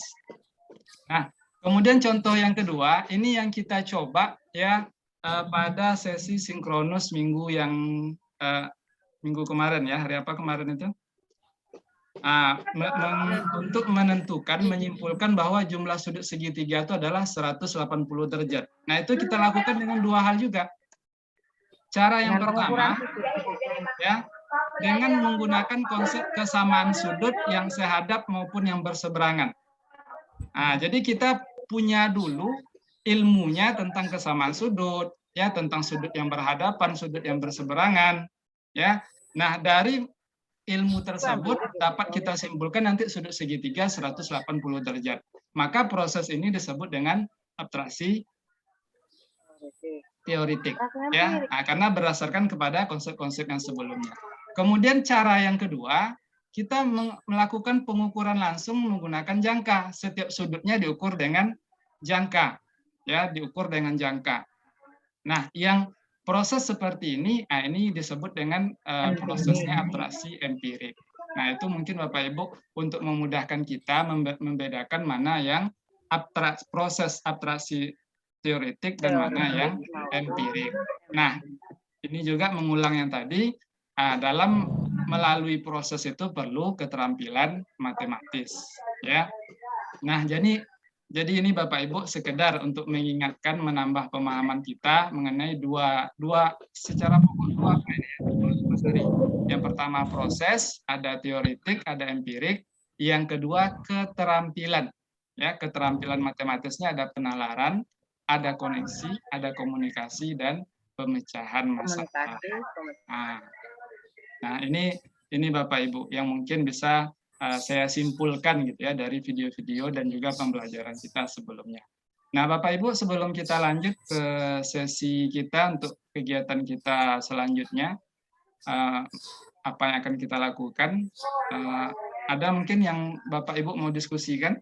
Nah, kemudian contoh yang kedua, ini yang kita coba, ya, pada sesi sinkronus minggu kemarin, ya, hari apa kemarin itu? Untuk menyimpulkan bahwa jumlah sudut segitiga itu adalah 180 derajat. Nah, itu kita lakukan dengan dua hal juga. Cara yang pertama, ya, dengan menggunakan konsep kesamaan sudut yang sehadap maupun yang berseberangan. Jadi kita punya dulu ilmunya tentang kesamaan sudut, ya, tentang sudut yang berhadapan, sudut yang berseberangan, ya. Nah, dari ilmu tersebut dapat kita simpulkan nanti sudut segitiga 180 derajat. Maka proses ini disebut dengan abstraksi teoritik, ya, karena berdasarkan kepada konsep-konsep yang sebelumnya. Kemudian cara yang kedua, kita melakukan pengukuran langsung menggunakan jangka. Setiap sudutnya diukur dengan jangka, ya, diukur dengan jangka. Nah, yang proses seperti ini, ini disebut dengan prosesnya abstraksi empirik. Nah, itu mungkin Bapak Ibu untuk memudahkan kita membedakan mana yang proses abstraksi teoritik dan mana yang empirik. Nah, ini juga mengulang yang tadi, dalam melalui proses itu perlu keterampilan matematis, ya. Nah, jadi ini Bapak Ibu sekedar untuk mengingatkan, menambah pemahaman kita mengenai secara pokok dua. Yang pertama proses, ada teoritik, ada empirik. Yang kedua keterampilan, ya, keterampilan matematisnya ada penalaran, ada koneksi, ada komunikasi, dan pemecahan masalah. Nah, ini Bapak Ibu yang mungkin bisa saya simpulkan gitu ya dari video-video dan juga pembelajaran kita sebelumnya. Nah, Bapak Ibu, sebelum kita lanjut ke sesi kita untuk kegiatan kita selanjutnya, apa yang akan kita lakukan, ada mungkin yang Bapak Ibu mau diskusikan?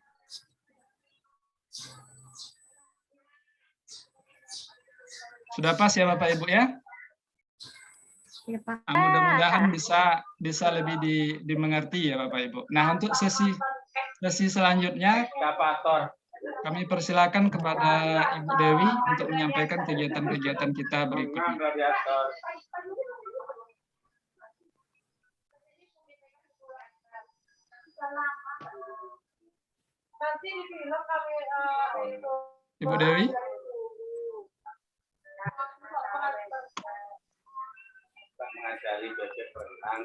Sudah pas ya Bapak Ibu ya? Mudah-mudahan bisa lebih dimengerti ya Bapak Ibu. Nah, untuk sesi selanjutnya kami persilakan kepada Ibu Dewi untuk menyampaikan kegiatan-kegiatan kita berikutnya. Ibu Dewi. Mengajari belajar berenang.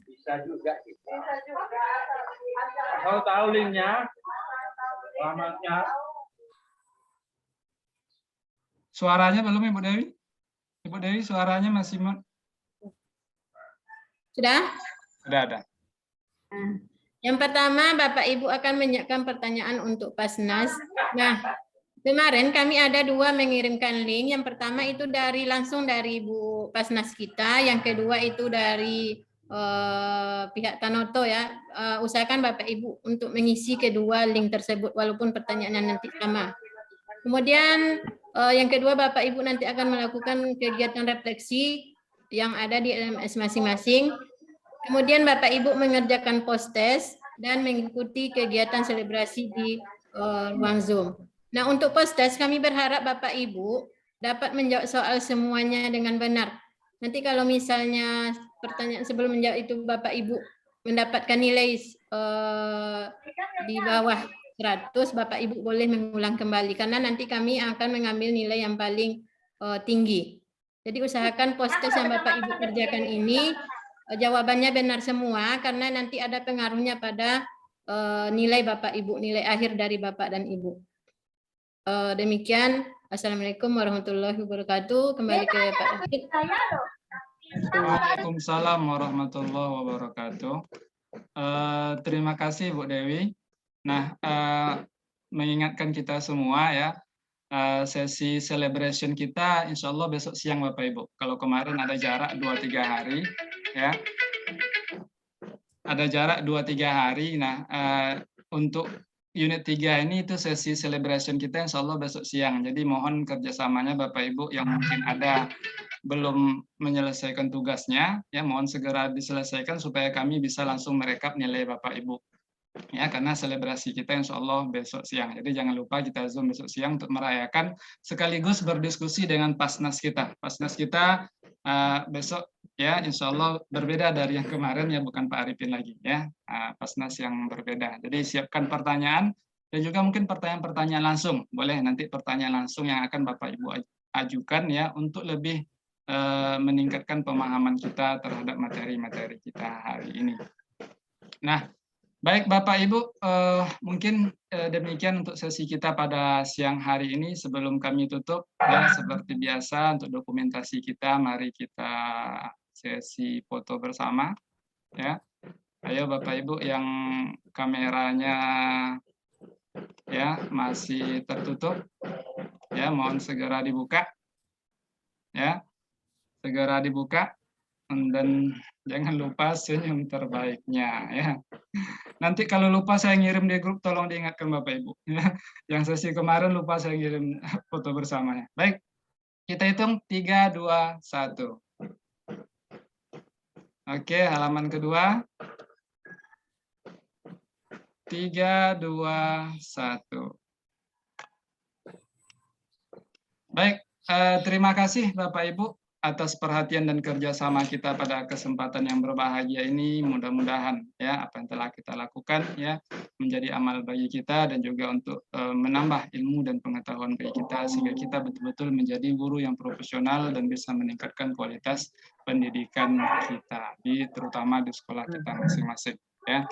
Bisa juga. Kalau tahu linknya, alamatnya. Suaranya belum Ibu Dewi? Ibu Dewi suaranya masih sudah? Sudah ada. Yang pertama, Bapak Ibu akan menyiapkan pertanyaan untuk Pasnas. Nah, kemarin kami ada dua mengirimkan link. Yang pertama itu langsung dari Ibu Pasnas kita. Yang kedua itu dari pihak Tanoto ya. Usahakan Bapak Ibu untuk mengisi kedua link tersebut walaupun pertanyaannya nanti sama. Kemudian yang kedua, Bapak Ibu nanti akan melakukan kegiatan refleksi yang ada di LMS masing-masing. Kemudian Bapak Ibu mengerjakan post-test dan mengikuti kegiatan selebrasi di ruang Zoom. Nah, untuk post-test kami berharap Bapak Ibu dapat menjawab soal semuanya dengan benar. Nanti kalau misalnya pertanyaan sebelum menjawab itu Bapak Ibu mendapatkan nilai di bawah 100, Bapak Ibu boleh mengulang kembali karena nanti kami akan mengambil nilai yang paling tinggi. Jadi usahakan post-test yang Bapak Ibu kerjakan ini jawabannya benar semua karena nanti ada pengaruhnya pada nilai Bapak Ibu, nilai akhir dari Bapak dan Ibu. Demikian. Assalamualaikum warahmatullahi wabarakatuh. Kembali ke Pak David. Waalaikumsalam warahmatullahi wabarakatuh. Terima kasih Bu Dewi. Nah, mengingatkan kita semua ya, sesi celebration kita insya Allah besok siang Bapak Ibu. Kalau kemarin ada jarak 2-3 hari ya. Ada jarak 2-3 hari. Nah, untuk unit 3 ini itu sesi celebration kita insya Allah besok siang. Jadi mohon kerjasamanya Bapak Ibu yang mungkin ada belum menyelesaikan tugasnya, ya mohon segera diselesaikan supaya kami bisa langsung merekap nilai Bapak Ibu. Ya, karena selebrasi kita insya Allah besok siang. Jadi jangan lupa kita Zoom besok siang untuk merayakan sekaligus berdiskusi dengan Pasnas kita. Pasnas kita besok ya insya Allah berbeda dari yang kemarin ya, bukan Pak Arifin lagi ya, Pasnas yang berbeda. Jadi siapkan pertanyaan dan juga mungkin pertanyaan-pertanyaan langsung. Boleh nanti pertanyaan langsung yang akan Bapak Ibu ajukan ya untuk lebih meningkatkan pemahaman kita terhadap materi-materi kita hari ini. Nah, baik Bapak Ibu, mungkin demikian untuk sesi kita pada siang hari ini. Sebelum kami tutup, ya seperti biasa untuk dokumentasi kita, mari kita sesi foto bersama. Ya, ayo Bapak Ibu yang kameranya ya masih tertutup, ya mohon segera dibuka. Ya, segera dibuka. Dan jangan lupa senyum terbaiknya ya. Nanti kalau lupa saya ngirim di grup, tolong diingatkan Bapak Ibu. Yang sesi kemarin lupa saya ngirim foto bersamanya. Baik, kita hitung 3, 2, 1. Oke, halaman kedua. 3, 2, 1. Baik, terima kasih Bapak Ibu atas perhatian dan kerjasama kita pada kesempatan yang berbahagia ini. Mudah-mudahan ya apa yang telah kita lakukan ya menjadi amal bagi kita dan juga untuk menambah ilmu dan pengetahuan bagi kita sehingga kita betul-betul menjadi guru yang profesional dan bisa meningkatkan kualitas pendidikan kita terutama di sekolah kita masing-masing ya.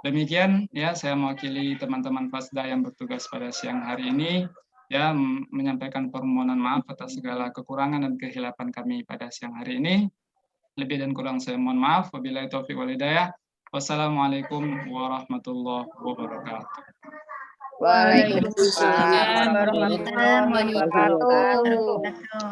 Demikian ya saya mewakili teman-teman Fasda yang bertugas pada siang hari ini. Ya, menyampaikan permohonan maaf atas segala kekurangan dan kehilapan kami pada siang hari ini. Lebih dan kurang saya mohon maaf. Wabillahi taufiq wal hidayah. Wassalamualaikum warahmatullahi wabarakatuh. Waalaikumsalam warahmatullahi wabarakatuh.